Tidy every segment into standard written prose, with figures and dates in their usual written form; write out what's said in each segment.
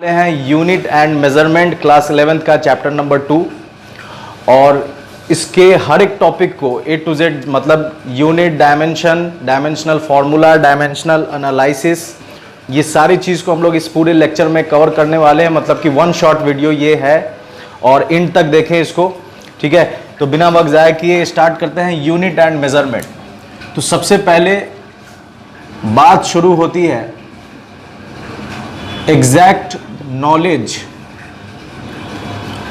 वाले हैं unit and measurement class 11th का चैप्टर नंबर 2 और इसके हर एक टॉपिक को A to Z मतलब unit, dimension, dimensional formula, dimensional analysis, ये सारी चीज़ को हम लोग इस पूरे लेक्चर में कवर करने वाले हैं। मतलब कि वन शॉट वीडियो ये है और इन तक देखें इसको, ठीक है। तो बिना वक्त ज़ाया किए स्टार्ट करते हैं यूनिट एंड मेजरमेंट। तो सबसे पहले बात शुरू होती है एग्जैक्ट नॉलेज।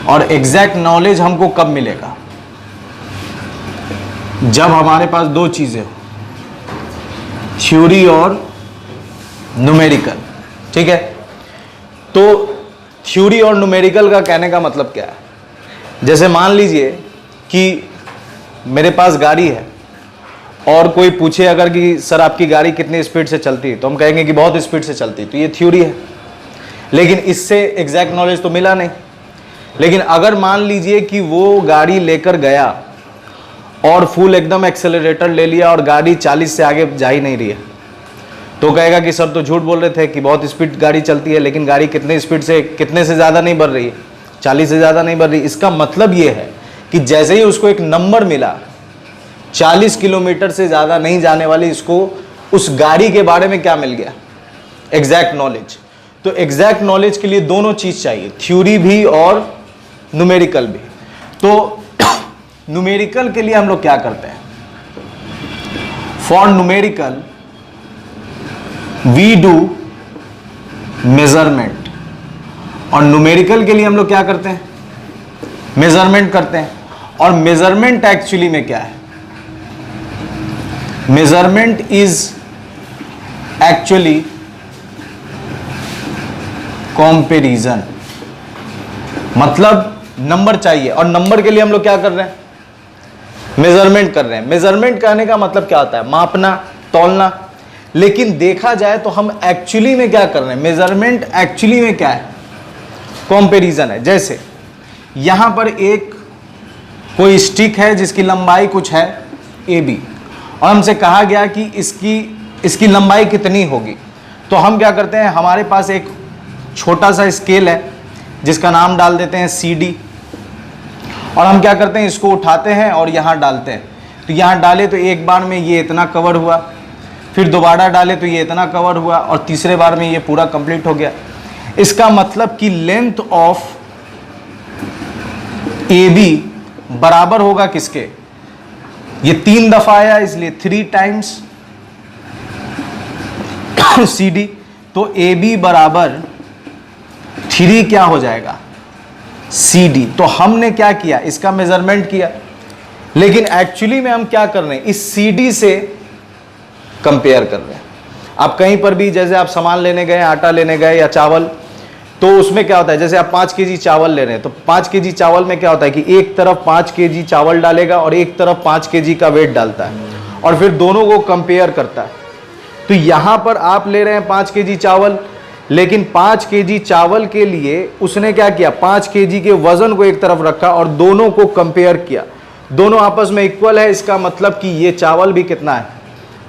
और एग्जैक्ट नॉलेज हमको कब मिलेगा? जब हमारे पास दो चीजें हो, थ्योरी और न्यूमेरिकल, ठीक है। तो थ्योरी और न्यूमेरिकल का कहने का मतलब क्या है? जैसे मान लीजिए कि मेरे पास गाड़ी है और कोई पूछे अगर कि सर आपकी गाड़ी कितनी स्पीड से चलती है, तो हम कहेंगे कि बहुत स्पीड से चलती है, तो ये थ्योरी है। लेकिन इससे एग्जैक्ट नॉलेज तो मिला नहीं। लेकिन अगर मान लीजिए कि वो गाड़ी लेकर गया और फुल एकदम एक्सेलरेटर ले लिया और गाड़ी 40 से आगे जा ही नहीं रही है, तो कहेगा कि सर तो झूठ बोल रहे थे कि बहुत स्पीड गाड़ी चलती है, लेकिन गाड़ी कितने स्पीड से, कितने से ज़्यादा नहीं बढ़ रही है, 40 से ज़्यादा नहीं बढ़ रही। इसका मतलब ये है कि जैसे ही उसको एक नंबर मिला 40 किलोमीटर से ज़्यादा नहीं जाने वाली, इसको उस गाड़ी के बारे में क्या मिल गया? Exact knowledge. तो एग्जैक्ट नॉलेज के लिए दोनों चीज़ चाहिए, थ्योरी भी और न्यूमेरिकल भी। तो न्यूमेरिकल के लिए हम लोग क्या करते हैं? For numerical we do measurement. और न्यूमेरिकल के लिए हम लोग क्या करते हैं? मेजरमेंट करते हैं। और मेजरमेंट एक्चुअली में क्या है? Measurement is actually comparison. मतलब नंबर चाहिए और नंबर के लिए हम लोग क्या कर रहे हैं? मेजरमेंट कर रहे हैं। मेजरमेंट कहने का मतलब क्या होता है? मापना, तौलना। लेकिन देखा जाए तो हम एक्चुअली में क्या कर रहे हैं? मेजरमेंट एक्चुअली में क्या है? कंपैरिजन है। जैसे यहां पर एक कोई स्टिक है जिसकी लंबाई कुछ है AB और हमसे कहा गया कि इसकी लंबाई कितनी होगी। तो हम क्या करते हैं? हमारे पास एक छोटा सा स्केल है जिसका नाम डाल देते हैं CD और हम क्या करते हैं? इसको उठाते हैं और यहाँ डालते हैं। तो यहाँ डाले तो एक बार में ये इतना कवर हुआ, फिर दोबारा डाले तो ये इतना कवर हुआ और तीसरे बार में ये पूरा कंप्लीट हो गया। इसका मतलब कि लेंथ ऑफ AB बराबर होगा किसके? ये 3 दफा आया इसलिए 3 टाइम्स CD। तो AB बराबर 3 क्या हो जाएगा? CD। तो हमने क्या किया? इसका मेजरमेंट किया। लेकिन एक्चुअली में हम क्या कर रहे हैं? इस CD से कंपेयर कर रहे हैं। आप कहीं पर भी, जैसे आप सामान लेने गए, आटा लेने गए या चावल, तो उसमें क्या होता है? जैसे आप 5 केजी चावल ले रहे हैं, तो 5 केजी चावल में क्या होता है कि एक तरफ 5 केजी चावल डालेगा और एक तरफ 5 केजी का वेट डालता है और फिर दोनों को कंपेयर करता है। तो यहां पर आप ले रहे हैं 5 केजी चावल, लेकिन 5 केजी चावल के लिए उसने क्या किया? 5 केजी के वजन को एक तरफ रखा और दोनों को कंपेयर किया। दोनों आपस में इक्वल है, इसका मतलब कि ये चावल भी कितना है?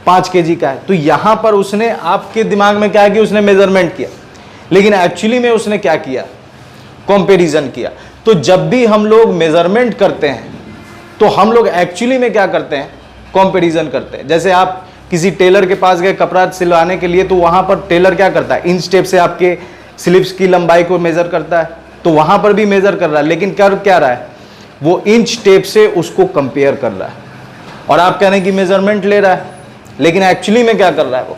5 केजी का है। तो यहां पर उसने, आपके दिमाग में क्या है कि उसने मेजरमेंट किया, लेकिन एक्चुअली में उसने क्या किया? कंपैरिजन किया। तो जब भी हम लोग मेजरमेंट करते हैं तो हम लोग एक्चुअली में क्या करते हैं? कंपैरिजन करते हैं। जैसे आप किसी टेलर के पास गए कपड़ा सिलवाने के लिए, तो वहां पर टेलर क्या करता है? इंच टेप से आपके स्लीव्स की लंबाई को मेजर करता है। तो वहां पर भी मेजर कर रहा है, लेकिन कर क्या रहा है? वो इंच टेप से उसको कंपेयर कर रहा है। और आप कह रहे हैं कि मेजरमेंट ले रहा है, लेकिन एक्चुअली में क्या कर रहा है? वो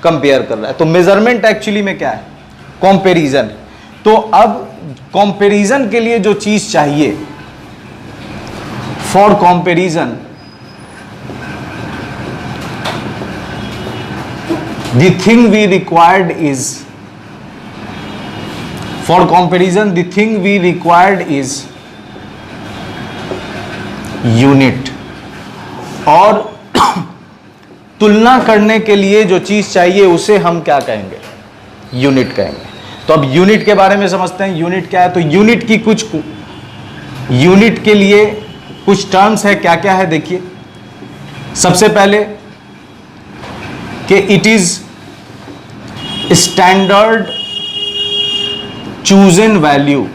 कंपेयर कर रहा है। तो मेजरमेंट एक्चुअली में क्या है? कंपैरिजन। तो अब कंपैरिजन के लिए जो चीज चाहिए, for comparison the thing we required is, for comparison the thing we required is unit। और तुलना करने के लिए जो चीज चाहिए उसे हम क्या कहेंगे? यूनिट कहेंगे। तो अब यूनिट के बारे में समझते हैं। यूनिट क्या है? तो यूनिट की यूनिट के लिए कुछ टर्म्स है। क्या क्या है देखिए। सबसे पहले कि it is standard chosen value.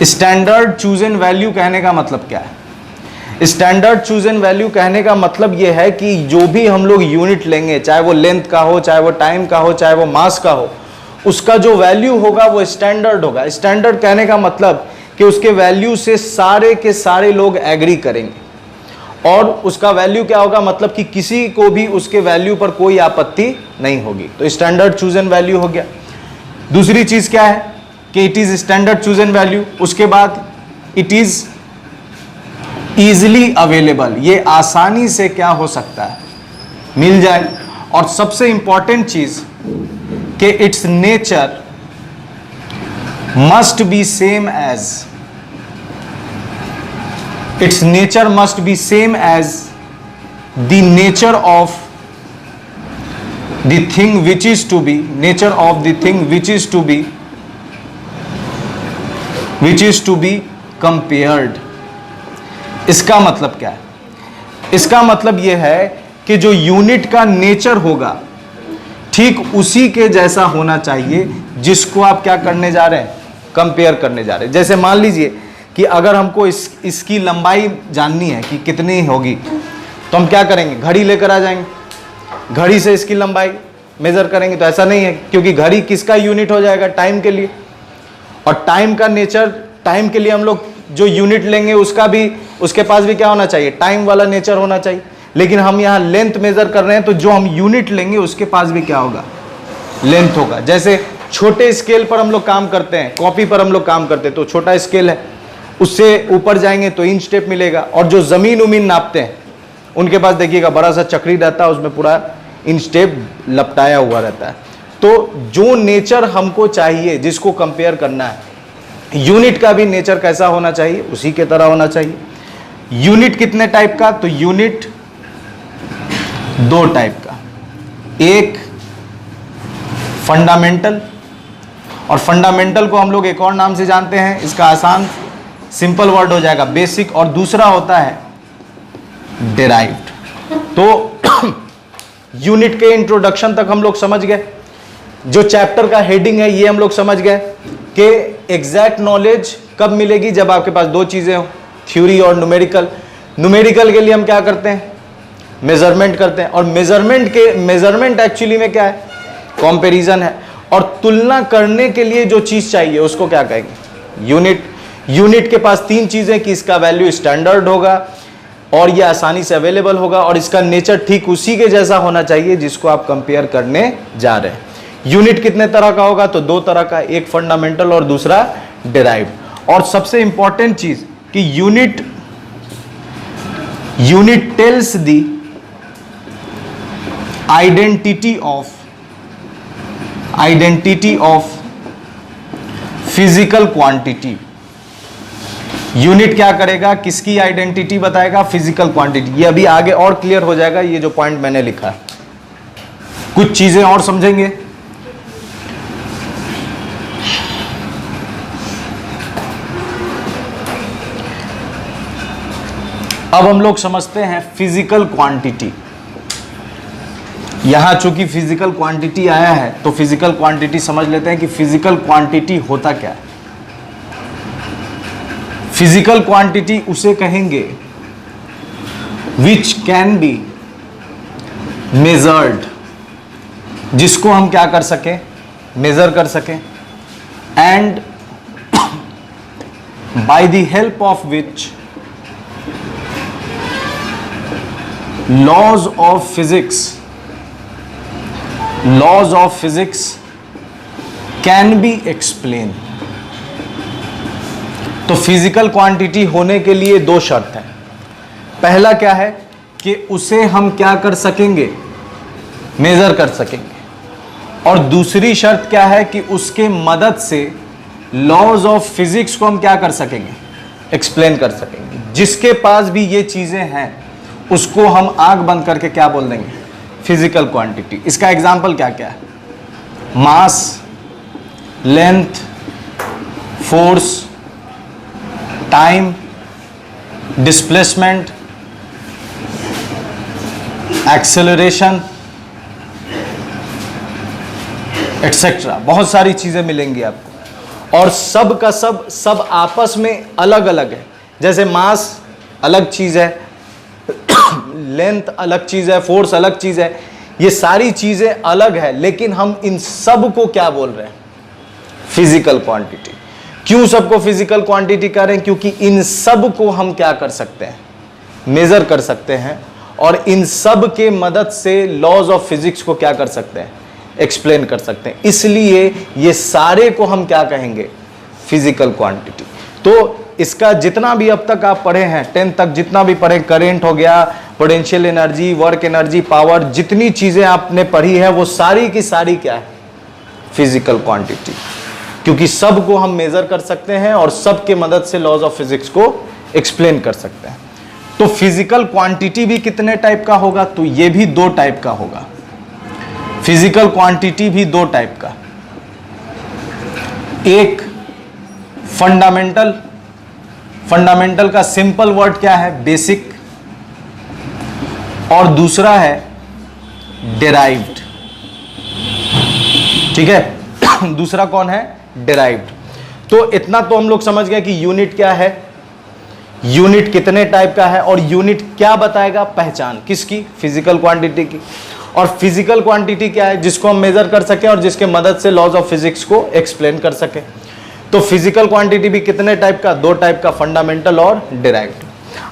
Standard chosen value कहने का मतलब क्या है? स्टैंडर्ड चूजन वैल्यू कहने का मतलब यह है कि जो भी हम लोग यूनिट लेंगे, चाहे वो लेंथ का हो, चाहे वो टाइम का हो, चाहे वो मास का हो, उसका जो वैल्यू होगा वो स्टैंडर्ड होगा। स्टैंडर्ड कहने का मतलब कि उसके वैल्यू से सारे के सारे लोग एग्री करेंगे, और उसका वैल्यू क्या होगा, मतलब कि किसी को भी उसके वैल्यू पर कोई आपत्ति नहीं होगी। तो स्टैंडर्ड चूजन वैल्यू हो गया। दूसरी चीज क्या है कि it is standard chosen value. उसके बाद इट इज इजिली अवेलेबल, ये आसानी से क्या हो सकता है, मिल जाए। और सबसे इंपॉर्टेंट चीज कि its nature must be same as, its nature must be same as the nature of the thing which is to be, nature of the thing which is to be compared। इसका मतलब क्या है? इसका मतलब यह है कि जो यूनिट का नेचर होगा ठीक उसी के जैसा होना चाहिए जिसको आप क्या करने जा रहे हैं, कंपेयर करने जा रहे हैं। जैसे मान लीजिए कि अगर हमको इसकी लंबाई जाननी है कि कितनी होगी, तो हम क्या करेंगे, घड़ी लेकर आ जाएंगे, घड़ी से इसकी लंबाई मेजर करेंगे। तो ऐसा नहीं है, क्योंकि घड़ी किसका यूनिट हो जाएगा, टाइम के लिए। और टाइम का नेचर, टाइम के लिए हम लोग जो यूनिट लेंगे उसका भी, उसके पास भी क्या होना चाहिए, टाइम वाला नेचर होना चाहिए। लेकिन हम यहाँ लेंथ मेजर कर रहे हैं, तो जो हम यूनिट लेंगे उसके पास भी क्या होगा, लेंथ होगा। जैसे छोटे स्केल पर हम लोग काम करते हैं, कॉपी पर हम लोग काम करते हैं, तो छोटा स्केल है, उससे ऊपर जाएंगे तो इंच टेप मिलेगा। और जो जमीन उमीन नापते हैं उनके पास देखिएगा बड़ा सा चक्री रहता है, उसमें पूरा इंच टेप लपटाया हुआ रहता है। तो जो नेचर हमको चाहिए, जिसको कंपेयर करना है, यूनिट का भी नेचर कैसा होना चाहिए, उसी के तरह होना चाहिए। यूनिट कितने टाइप का, तो यूनिट दो टाइप का, एक फंडामेंटल, और फंडामेंटल को हम लोग एक और नाम से जानते हैं, इसका आसान सिंपल वर्ड हो जाएगा बेसिक, और दूसरा होता है डेराइव्ड। तो यूनिट के इंट्रोडक्शन तक हम लोग समझ गए, जो चैप्टर का हेडिंग है ये हम लोग समझ गए कि एग्जैक्ट नॉलेज कब मिलेगी, जब आपके पास दो चीजें हो, थ्योरी और न्यूमेरिकल। न्यूमेरिकल के लिए हम क्या करते हैं, मेजरमेंट करते हैं, और मेजरमेंट एक्चुअली में क्या है, कंपैरिजन है। और तुलना करने के लिए जो चीज चाहिए उसको क्या कहेंगे, यूनिट। यूनिट के पास तीन चीजें कि इसका वैल्यू स्टैंडर्ड होगा, और ये आसानी से अवेलेबल होगा, और इसका नेचर ठीक उसी के जैसा होना चाहिए जिसको आप कंपेयर करने जा रहे हैं। यूनिट कितने तरह का होगा, तो दो तरह का, एक फंडामेंटल और दूसरा डिराइव्ड। और सबसे इंपॉर्टेंट चीज कि unit tells the identity of physical quantity. Unit क्या करेगा, किसकी आइडेंटिटी बताएगा, फिजिकल क्वांटिटी। ये अभी आगे और क्लियर हो जाएगा, ये जो पॉइंट मैंने लिखा है, कुछ चीजें और समझेंगे। अब हम लोग समझते हैं फिजिकल क्वांटिटी। यहां चूंकि फिजिकल क्वांटिटी आया है तो फिजिकल क्वांटिटी समझ लेते हैं कि फिजिकल क्वांटिटी होता क्या है। फिजिकल क्वांटिटी उसे कहेंगे विच कैन बी मेजर्ड, जिसको हम क्या कर सके, मेजर कर सके, and by the help of which laws of physics can be explain. तो फिजिकल क्वांटिटी होने के लिए दो शर्त है। पहला क्या है कि उसे हम क्या कर सकेंगे, मेजर कर सकेंगे, और दूसरी शर्त क्या है कि उसके मदद से लॉज ऑफ फिजिक्स को हम क्या कर सकेंगे, एक्सप्लेन कर सकेंगे। जिसके पास भी ये चीजें हैं उसको हम आंख बंद करके क्या बोल देंगे, फिजिकल क्वांटिटी। इसका एग्जाम्पल क्या क्या है, mass, length, force, time, displacement, acceleration, etcetera. बहुत सारी चीजें मिलेंगी आपको। और सब का सब आपस में अलग अलग है। जैसे मास अलग चीज है, लेंथ अलग चीज है, फोर्स अलग चीज है, ये सारी चीजें अलग है, लेकिन हम इन सब को क्या बोल रहे हैं? Physical quantity. क्यों सबको फिजिकल क्वांटिटी कह रहे हैं? क्योंकि इन सब को हम क्या कर सकते हैं? मेजर कर सकते हैं, और इन सब के मदद से लॉज ऑफ फिजिक्स को क्या कर सकते हैं? एक्सप्लेन कर सकते हैं। इसलिए ये सारे को हम क्या कहेंगे? Physical quantity. तो इसका जितना भी अब तक आप पढ़े हैं, 10 तक जितना भी पढ़े, करंट हो गया, potential energy, work energy, power, जितनी चीजें आपने पढ़ी है वो सारी की सारी क्या है? Physical quantity. क्योंकि सब को हम मेजर कर सकते हैं और सब के मदद से लॉज ऑफ फिजिक्स को एक्सप्लेन कर सकते हैं। तो फिजिकल क्वांटिटी भी कितने टाइप का होगा? तो ये भी 2 टाइप का होगा। फिजिकल क्वांटिटी भी 2 टाइप का, एक फंडामेंटल। फंडामेंटल का सिंपल वर्ड क्या है? बेसिक। और दूसरा है डेराइव्ड। ठीक है, दूसरा कौन है? डेराइव्ड। तो इतना तो हम लोग समझ गए कि यूनिट क्या है, यूनिट कितने टाइप का है, और यूनिट क्या बताएगा? पहचान किसकी? फिजिकल क्वांटिटी की। और फिजिकल क्वांटिटी क्या है? जिसको हम मेजर कर सके और जिसके मदद से लॉज ऑफ फिजिक्स को एक्सप्लेन कर सके। तो फिजिकल क्वांटिटी भी कितने टाइप का? 2 टाइप का, फंडामेंटल और डिराइव्ड।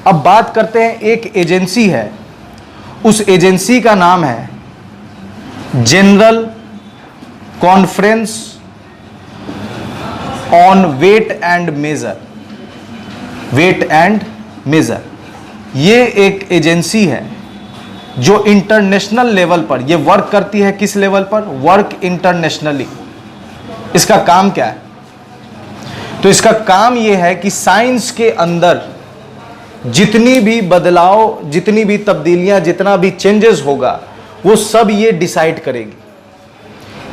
अब बात करते हैं, एक एजेंसी है, उस एजेंसी का नाम है general conference on weight and measure. Weight and measure, ये एक एजेंसी है जो इंटरनेशनल लेवल पर ये वर्क करती है। किस लेवल पर? Work internationally. इसका काम क्या है? तो इसका काम ये है कि साइंस के अंदर जितनी भी बदलाव, जितनी भी तब्दीलियां, जितना भी चेंजेस होगा, वो सब ये डिसाइड करेगी।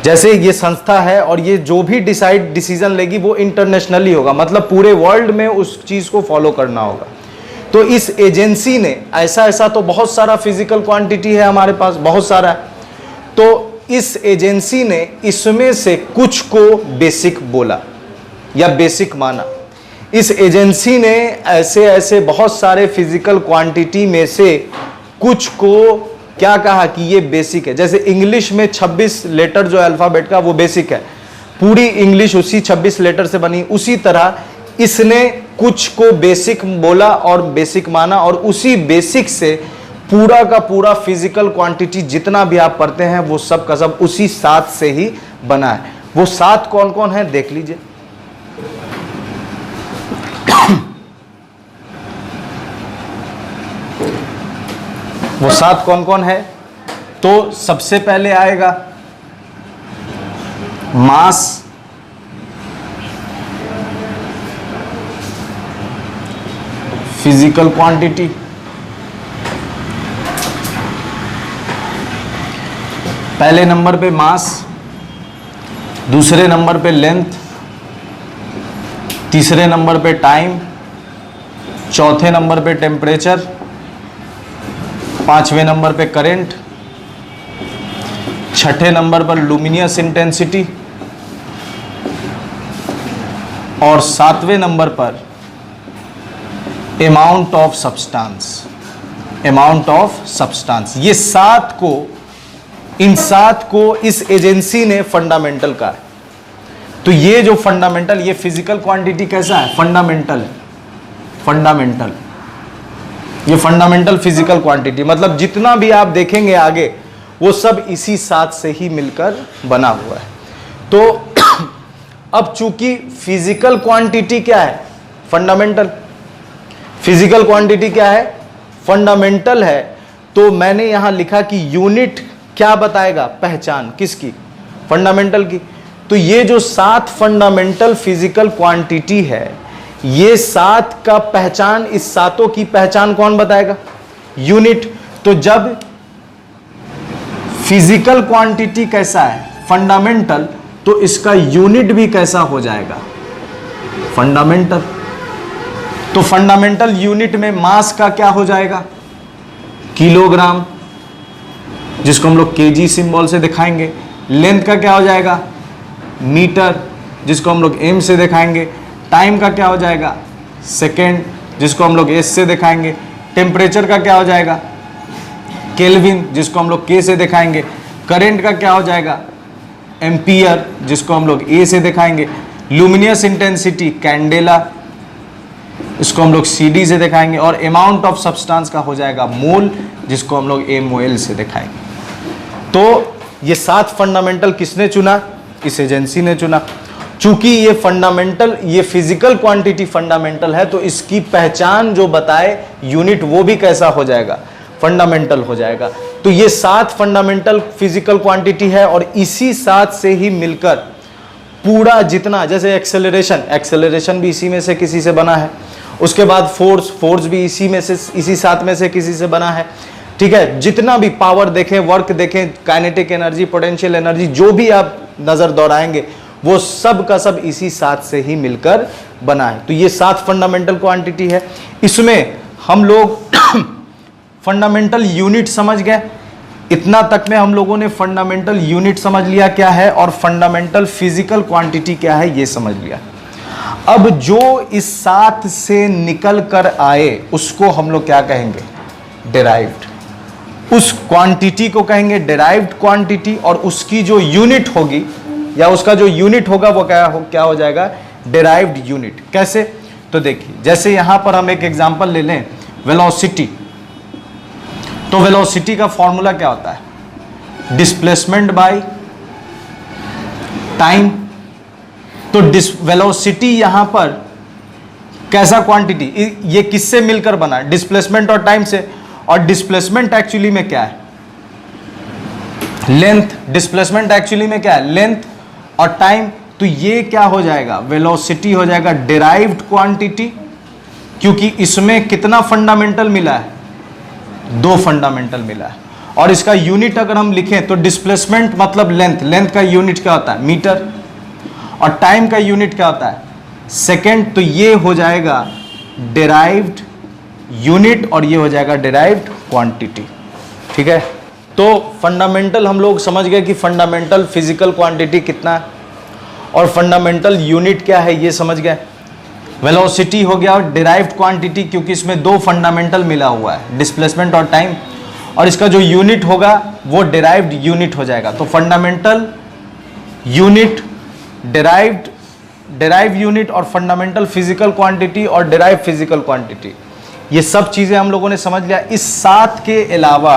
जैसे ये संस्था है और ये जो भी डिसीजन लेगी वो इंटरनेशनली होगा, मतलब पूरे वर्ल्ड में उस चीज को फॉलो करना होगा। तो इस एजेंसी ने ऐसा तो बहुत सारा फिजिकल क्वांटिटी है हमारे पास, बहुत सारा है। तो इस एजेंसी ने इसमें से कुछ को बेसिक बोला या बेसिक माना। इस एजेंसी ने ऐसे बहुत सारे फिजिकल क्वांटिटी में से कुछ को क्या कहा कि ये बेसिक है। जैसे इंग्लिश में 26 लेटर जो अल्फाबेट का, वो बेसिक है, पूरी इंग्लिश उसी 26 लेटर से बनी। उसी तरह इसने कुछ को बेसिक बोला और बेसिक माना, और उसी बेसिक से पूरा का पूरा फिजिकल क्वांटिटी जितना भी आप पढ़ते हैं वो सब का सब उसी 7 से ही बना है। वो 7 कौन कौन है देख लीजिए। वो 7 कौन कौन है? तो सबसे पहले आएगा मास, फिजिकल क्वांटिटी, पहले नंबर पे मास, दूसरे नंबर पे लेंथ, तीसरे नंबर पे टाइम, चौथे नंबर पे टेम्परेचर, पांचवें नंबर पे करंट, छठे नंबर पर लुमिनियस इंटेंसिटी, और 7वें नंबर पर amount of substance. Amount of substance, ये 7 को, इन 7 को इस एजेंसी ने फंडामेंटल कहा है। तो ये जो फंडामेंटल, ये फिजिकल क्वांटिटी कैसा है? फंडामेंटल। फंडामेंटल, ये फंडामेंटल फिजिकल क्वांटिटी, मतलब जितना भी आप देखेंगे आगे वो सब इसी 7 से ही मिलकर बना हुआ है। तो अब चूंकि फिजिकल क्वांटिटी क्या है? फंडामेंटल। फिजिकल क्वांटिटी क्या है? फंडामेंटल है। तो मैंने यहां लिखा कि यूनिट क्या बताएगा? पहचान किसकी? फंडामेंटल की। तो ये जो 7 फंडामेंटल फिजिकल क्वांटिटी है, ये 7 का पहचान, इस 7 की पहचान कौन बताएगा? यूनिट। तो जब फिजिकल क्वांटिटी कैसा है? फंडामेंटल, तो इसका यूनिट भी कैसा हो जाएगा? फंडामेंटल। तो फंडामेंटल यूनिट में मास का क्या हो जाएगा? किलोग्राम, जिसको हम लोग केजी सिंबल से दिखाएंगे। लेंथ का क्या हो जाएगा? मीटर। जिसको हम लोग एम से दिखाएंगे। टाइम का क्या हो जाएगा, सेकेंड, जिसको हम लोग एस से दिखाएंगे। टेम्परेचर का क्या हो जाएगा, केल्विन, जिसको हम लोग के से दिखाएंगे। करंट का क्या हो जाएगा, एम्पियर, जिसको हम लोग ए से दिखाएंगे। लुमिनियस इंटेंसिटी कैंडेला, इसको हम लोग CD से दिखाएंगे। और अमाउंट ऑफ सब्सटेंस का हो जाएगा मोल, जिसको हम लोग MOL से दिखाएंगे। तो ये 7 फंडामेंटल किसने चुना, इस एजेंसी ने चुना। चूंकि ये फंडामेंटल, ये फिजिकल क्वांटिटी फंडामेंटल है, तो इसकी पहचान जो बताए यूनिट, वो भी कैसा हो जाएगा, फंडामेंटल हो जाएगा। तो ये 7 फंडामेंटल फिजिकल क्वांटिटी है, और इसी 7 से ही मिलकर पूरा जितना, जैसे एक्सेलरेशन भी इसी में से किसी से बना है। उसके बाद फोर्स भी इसी में से, इसी 7 में से किसी से बना है। ठीक है, जितना भी पावर देखें, वर्क देखें, काइनेटिक एनर्जी, पोटेंशियल एनर्जी, जो भी आप नजर दौड़ाएंगे, वो सब का सब इसी 7 से ही मिलकर बना है। तो ये 7 फंडामेंटल क्वांटिटी है। इसमें हम लोग फंडामेंटल यूनिट समझ गए। इतना तक में हम लोगों ने फंडामेंटल यूनिट समझ लिया क्या है, और फंडामेंटल फिजिकल क्वांटिटी क्या है ये समझ लिया। अब जो इस 7 से निकल कर आए उसको हम लोग क्या कहेंगे, डिराइव्ड। उस क्वांटिटी को कहेंगे डिराइव्ड क्वांटिटी, और उसकी जो यूनिट होगी, या उसका जो यूनिट होगा, वो क्या हो जाएगा, डिराइव्ड यूनिट। कैसे, तो देखिए, जैसे यहां पर हम एक एग्जांपल ले लें, वेलोसिटी। तो वेलोसिटी का फॉर्मूला क्या होता है, डिस्प्लेसमेंट बाय टाइम। तो वेलोसिटी यहां पर कैसा क्वांटिटी, ये किससे मिलकर बना है, डिस्प्लेसमेंट और टाइम से। और डिस्प्लेसमेंट एक्चुअली में क्या है, लेंथ। डिस्प्लेसमेंट एक्चुअली में क्या है, लेंथ। और टाइम, तो ये क्या हो जाएगा, वेलोसिटी हो जाएगा डिराइव्ड क्वांटिटी, क्योंकि इसमें कितना फंडामेंटल मिला है, 2 फंडामेंटल मिला है। और इसका यूनिट अगर हम लिखें तो डिस्प्लेसमेंट मतलब लेंथ, लेंथ का यूनिट क्या होता है, मीटर। और टाइम का यूनिट क्या होता है, सेकेंड। तो ये हो जाएगा डिराइव्ड यूनिट, और ये हो जाएगा डिराइव्ड क्वांटिटी। ठीक है, तो फंडामेंटल हम लोग समझ गए कि फंडामेंटल फिजिकल क्वांटिटी कितना है, और फंडामेंटल यूनिट क्या है ये समझ गए। वेलोसिटी हो गया, और डिराइव्ड क्वांटिटी, क्योंकि इसमें 2 फंडामेंटल मिला हुआ है, डिस्प्लेसमेंट और टाइम। और इसका जो यूनिट होगा वो डिराइव्ड यूनिट हो जाएगा। तो फंडामेंटल यूनिट, डिराइव यूनिट, और फंडामेंटल फिजिकल क्वांटिटी और डिराइव फिजिकल क्वांटिटी, ये सब चीजें हम लोगों ने समझ लिया। इस 7 के अलावा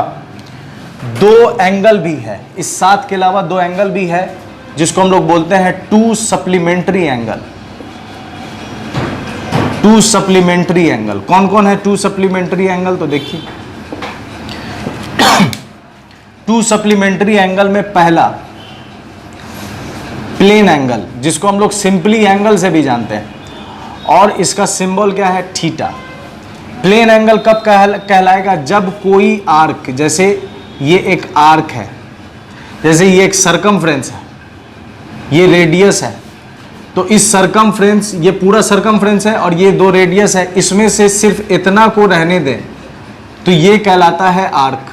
2 एंगल भी है, इस 7 के अलावा 2 एंगल भी है, जिसको हम लोग बोलते हैं 2 सप्लीमेंट्री एंगल। 2 सप्लीमेंट्री एंगल कौन कौन है, 2 सप्लीमेंट्री एंगल, तो देखिए 2 सप्लीमेंट्री एंगल में पहला प्लेन एंगल, जिसको हम लोग सिंपली एंगल से भी जानते हैं, और इसका सिंबल क्या है, थीटा। प्लेन एंगल कब कहलाएगा, जब कोई आर्क, जैसे ये एक आर्क है, जैसे ये एक सरकमफ्रेंस है, ये रेडियस है, तो इस सरकमफ्रेंस, ये पूरा सरकमफ्रेंस है और ये 2 रेडियस है, इसमें से सिर्फ इतना को रहने दें तो ये कहलाता है आर्क।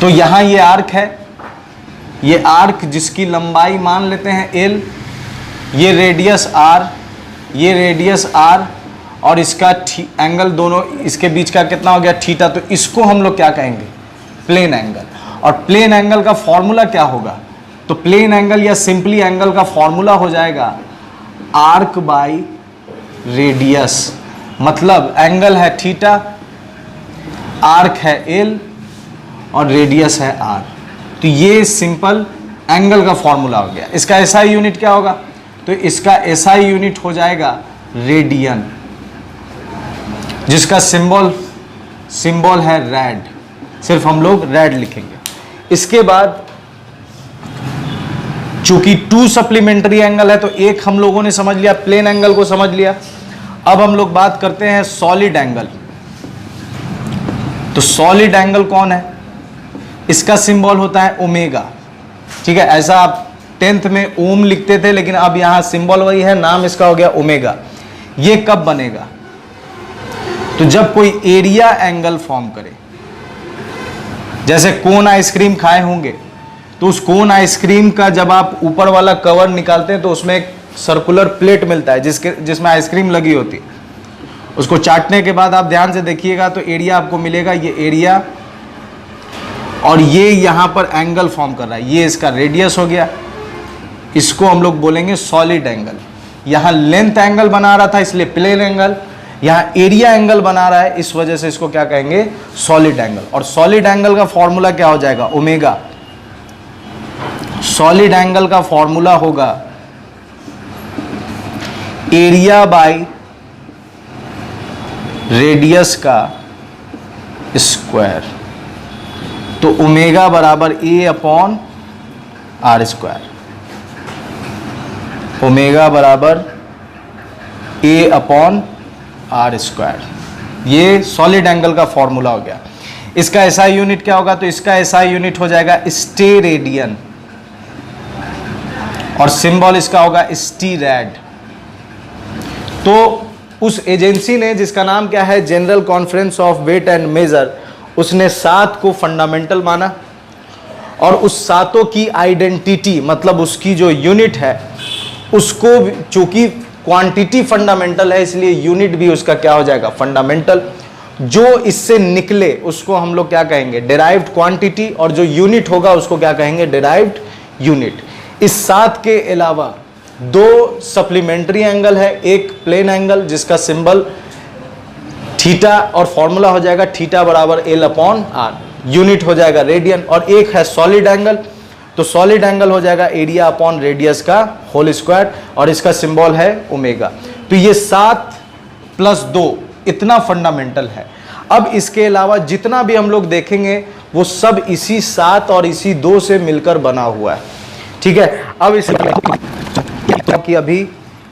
तो यहां ये आर्क है, ये आर्क जिसकी लंबाई मान लेते हैं l, ये रेडियस r, ये रेडियस r, और इसका एंगल दोनों इसके बीच का कितना हो गया, थीटा। तो इसको हम लोग क्या कहेंगे, प्लेन एंगल। और प्लेन एंगल का फॉर्मूला क्या होगा, तो प्लेन एंगल या सिंपली एंगल का फॉर्मूला हो जाएगा आर्क बाय रेडियस। मतलब एंगल है थीटा, आर्क है l, और रेडियस है r। तो ये सिंपल एंगल का फॉर्मूला हो गया। इसका एसआई यूनिट क्या होगा, तो इसका एसआई यूनिट हो जाएगा रेडियन, जिसका सिंबल है रेड, सिर्फ हम लोग रेड लिखेंगे। इसके बाद चूंकि 2 सप्लीमेंट्री एंगल है, तो एक हम लोगों ने समझ लिया, प्लेन एंगल को समझ लिया। अब हम लोग बात करते हैं सॉलिड एंगल। तो सॉलिड एंगल कौन है, इसका सिंबल होता है ओमेगा। ठीक है, ऐसा आप 10th में ओम लिखते थे, लेकिन अब यहां सिंबल वही है, नाम इसका हो गया ओमेगा। ये कब बनेगा, तो जब कोई एरिया एंगल फॉर्म करे, जैसे कोन आइसक्रीम खाए होंगे तो उस कोन आइसक्रीम का जब आप ऊपर वाला कवर निकालते हैं तो उसमें एक सर्कुलर प्लेट मिलता है जिसमें आइसक्रीम लगी होती है। उसको चाटने के बाद आप ध्यान से देखिएगा तो एरिया आपको मिलेगा, ये एरिया, और ये यहां पर एंगल फॉर्म कर रहा है, ये इसका रेडियस हो गया, इसको हम लोग बोलेंगे सॉलिड एंगल। यहां लेंथ एंगल बना रहा था इसलिए प्लेन एंगल, यहां एरिया एंगल बना रहा है इस वजह से इसको क्या कहेंगे, सॉलिड एंगल। और सॉलिड एंगल का फॉर्मूला क्या हो जाएगा, ओमेगा। सॉलिड एंगल का फॉर्मूला होगा एरिया बाय रेडियस का स्क्वायर। तो ओमेगा बराबर ए अपॉन आर स्क्वायर, ओमेगा बराबर ए अपॉन आर स्क्वायर। ये सॉलिड एंगल का फॉर्मूला हो गया। इसका एसआई यूनिट क्या होगा, तो इसका एसआई यूनिट हो जाएगा स्टेरेडियन, और सिंबल इसका होगा स्टीरैड। तो उस एजेंसी ने, जिसका नाम क्या है, general conference of weight and measure, उसने 7 को फंडामेंटल माना, और उस 7 की आइडेंटिटी मतलब उसकी जो यूनिट है उसको, चूंकि क्वांटिटी फंडामेंटल है इसलिए यूनिट भी उसका क्या हो जाएगा, फंडामेंटल। जो इससे निकले उसको हम लोग क्या कहेंगे, डिराइव्ड क्वांटिटी, और जो यूनिट होगा उसको क्या कहेंगे, डिराइव्ड यूनिट। इस 7 के अलावा 2 सप्लीमेंट्री एंगल है, एक प्लेन एंगल जिसका सिंबल थीटा, और फॉर्मूला हो जाएगा थीटा बराबर एल अपॉन आर, यूनिट हो जाएगा रेडियन, और एक है सॉलिड एंगल, तो सॉलिड एंगल हो जाएगा एरिया अपॉन रेडियस का होल स्क्वायर, और इसका सिंबल है ओमेगा। तो ये 7 + 2 इतना फंडामेंटल है। अब इसके अलावा जितना भी हम लोग देखेंगे वो सब इसी 7 और इसी 2 से मिलकर बना हुआ है, ठीक है। अब कि अभी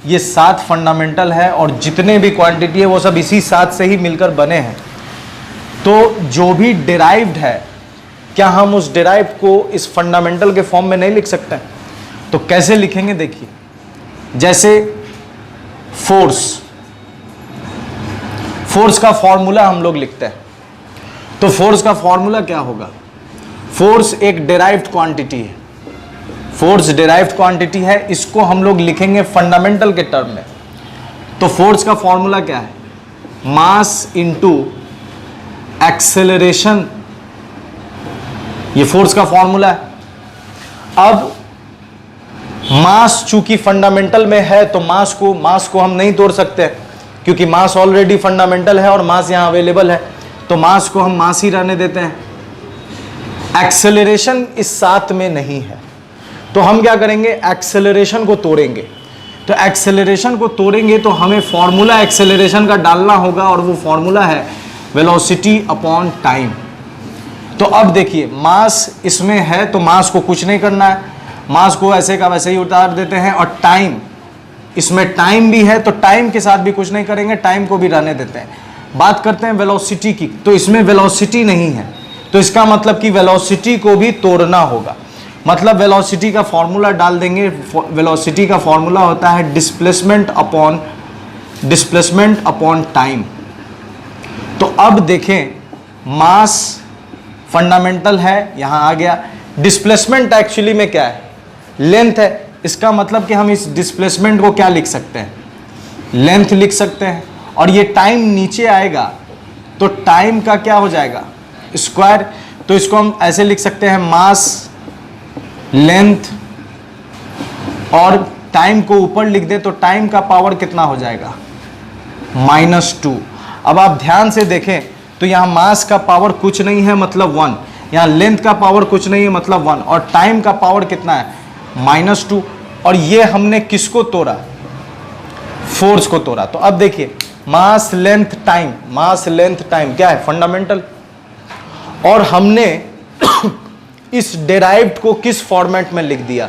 ये 7 फंडामेंटल है और जितने भी क्वांटिटी है वो सब इसी 7 से ही मिलकर बने हैं। तो जो भी डिराइव्ड है, क्या हम उस डिराइव्ड को इस फंडामेंटल के फॉर्म में नहीं लिख सकते हैं? तो कैसे लिखेंगे देखिए, जैसे फोर्स का फॉर्मूला हम लोग लिखते हैं, तो फोर्स का फॉर्मूला क्या होगा, फोर्स एक डिराइव्ड क्वांटिटी है, फोर्स डिराइव्ड क्वांटिटी है, इसको हम लोग लिखेंगे फंडामेंटल के टर्म में। तो फोर्स का फॉर्मूला क्या है, मास इनटू एक्सेलरेशन, ये फोर्स का फॉर्मूला है। अब मास चूंकि फंडामेंटल में है तो मास को हम नहीं तोड़ सकते क्योंकि मास ऑलरेडी फंडामेंटल है और मास यहां अवेलेबल है, तो मास को हम मास ही रहने देते हैं। एक्सेलरेशन इस 7 में नहीं है, तो हम क्या करेंगे, एक्सेलरेशन को तोड़ेंगे। तो एक्सेलरेशन को तोड़ेंगे तो हमें फॉर्मूला एक्सेलरेशन का डालना होगा, और वो फॉर्मूला है वेलोसिटी अपॉन टाइम। तो अब देखिए, मास इसमें है तो मास को कुछ नहीं करना है, मास को ऐसे का वैसे ही उतार देते हैं, और टाइम, इसमें टाइम भी है तो टाइम के साथ भी कुछ नहीं करेंगे, टाइम को भी रहने देते हैं। बात करते हैं वेलोसिटी की, तो इसमें वेलोसिटी नहीं है, तो इसका मतलब कि वेलोसिटी को भी तोड़ना होगा। मतलब वेलोसिटी का फॉर्मूला डाल देंगे, वेलोसिटी का फॉर्मूला होता है डिस्प्लेसमेंट अपॉन टाइम। तो अब देखें, मास फंडामेंटल है, यहां आ गया, डिस्प्लेसमेंट एक्चुअली में क्या है, लेंथ है। इसका मतलब कि हम इस डिस्प्लेसमेंट को क्या लिख सकते हैं, लेंथ लिख सकते हैं, और ये टाइम नीचे आएगा तो टाइम का क्या हो जाएगा, स्क्वायर। तो इसको हम ऐसे लिख सकते हैं, मास लेंथ, और टाइम को ऊपर लिख दे तो टाइम का पावर कितना हो जाएगा, -2। अब आप ध्यान से देखें तो यहां मास का पावर कुछ नहीं है मतलब 1, यहां लेंथ का पावर कुछ नहीं है मतलब 1, और टाइम का पावर कितना है, -2। और ये हमने किसको तोड़ा, फोर्स को तोड़ा। तो अब देखिए, मास लेंथ टाइम क्या है, फंडामेंटल, और हमने इस डिराइव्ड को किस फॉर्मेट में लिख दिया,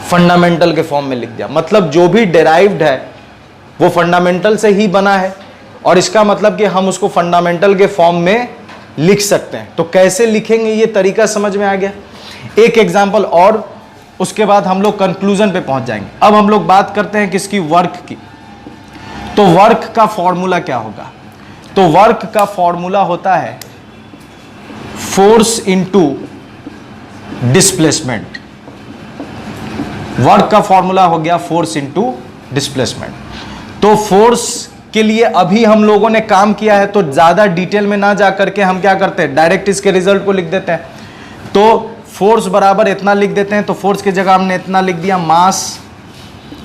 फंडामेंटल के फॉर्म में लिख दिया। मतलब जो भी डिराइव्ड है वो फंडामेंटल से ही बना है, और इसका मतलब कि हम उसको फंडामेंटल के फॉर्म में लिख सकते हैं। तो कैसे लिखेंगे ये तरीका समझ में आ गया। एक एग्जांपल और, उसके बाद हम लोग कंक्लूजन पे पहुंच जाएंगे। अब हम लोग बात करते हैं किसकी, वर्क की। तो वर्क का फॉर्मूला क्या होगा, तो वर्क का फॉर्मूला होता है फोर्स इनटू डिस्प्लेसमेंट। वर्क का फॉर्मूला हो गया फोर्स इंटू डिस्प्लेसमेंट। तो फोर्स के लिए अभी हम लोगों ने काम किया है, तो ज्यादा डिटेल में ना जाकर के हम क्या करते हैं, डायरेक्ट इसके रिजल्ट को लिख देते हैं। तो फोर्स बराबर इतना लिख देते हैं, तो फोर्स की जगह हमने इतना लिख दिया, मास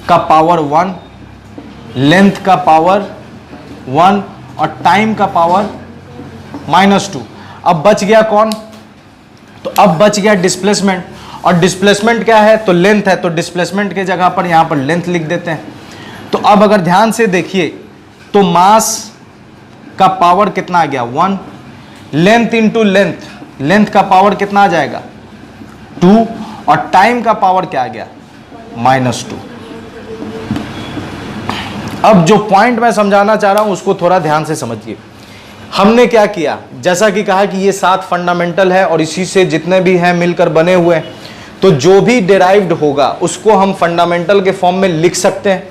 का पावर 1, लेंथ का पावर 1 और टाइम का पावर -2। अब बच गया कौन, तो अब बच गया डिस्प्लेसमेंट। और डिस्प्लेसमेंट क्या है, तो लेंथ है, तो डिस्प्लेसमेंट की जगह पर यहां पर लेंथ लिख देते हैं। तो अब अगर ध्यान से देखिए तो मास का पावर कितना आ गया 1, लेंथ इंटू लेंथ, लेंथ का पावर कितना आ जाएगा 2 और टाइम का पावर क्या आ गया -2। अब जो पॉइंट मैं समझाना चाह रहा हूं उसको थोड़ा ध्यान से समझिए। हमने क्या किया, जैसा कि कहा कि ये 7 फंडामेंटल है और इसी से जितने भी हैं मिलकर बने हुए हैं, तो जो भी डिराइव्ड होगा उसको हम फंडामेंटल के फॉर्म में लिख सकते हैं।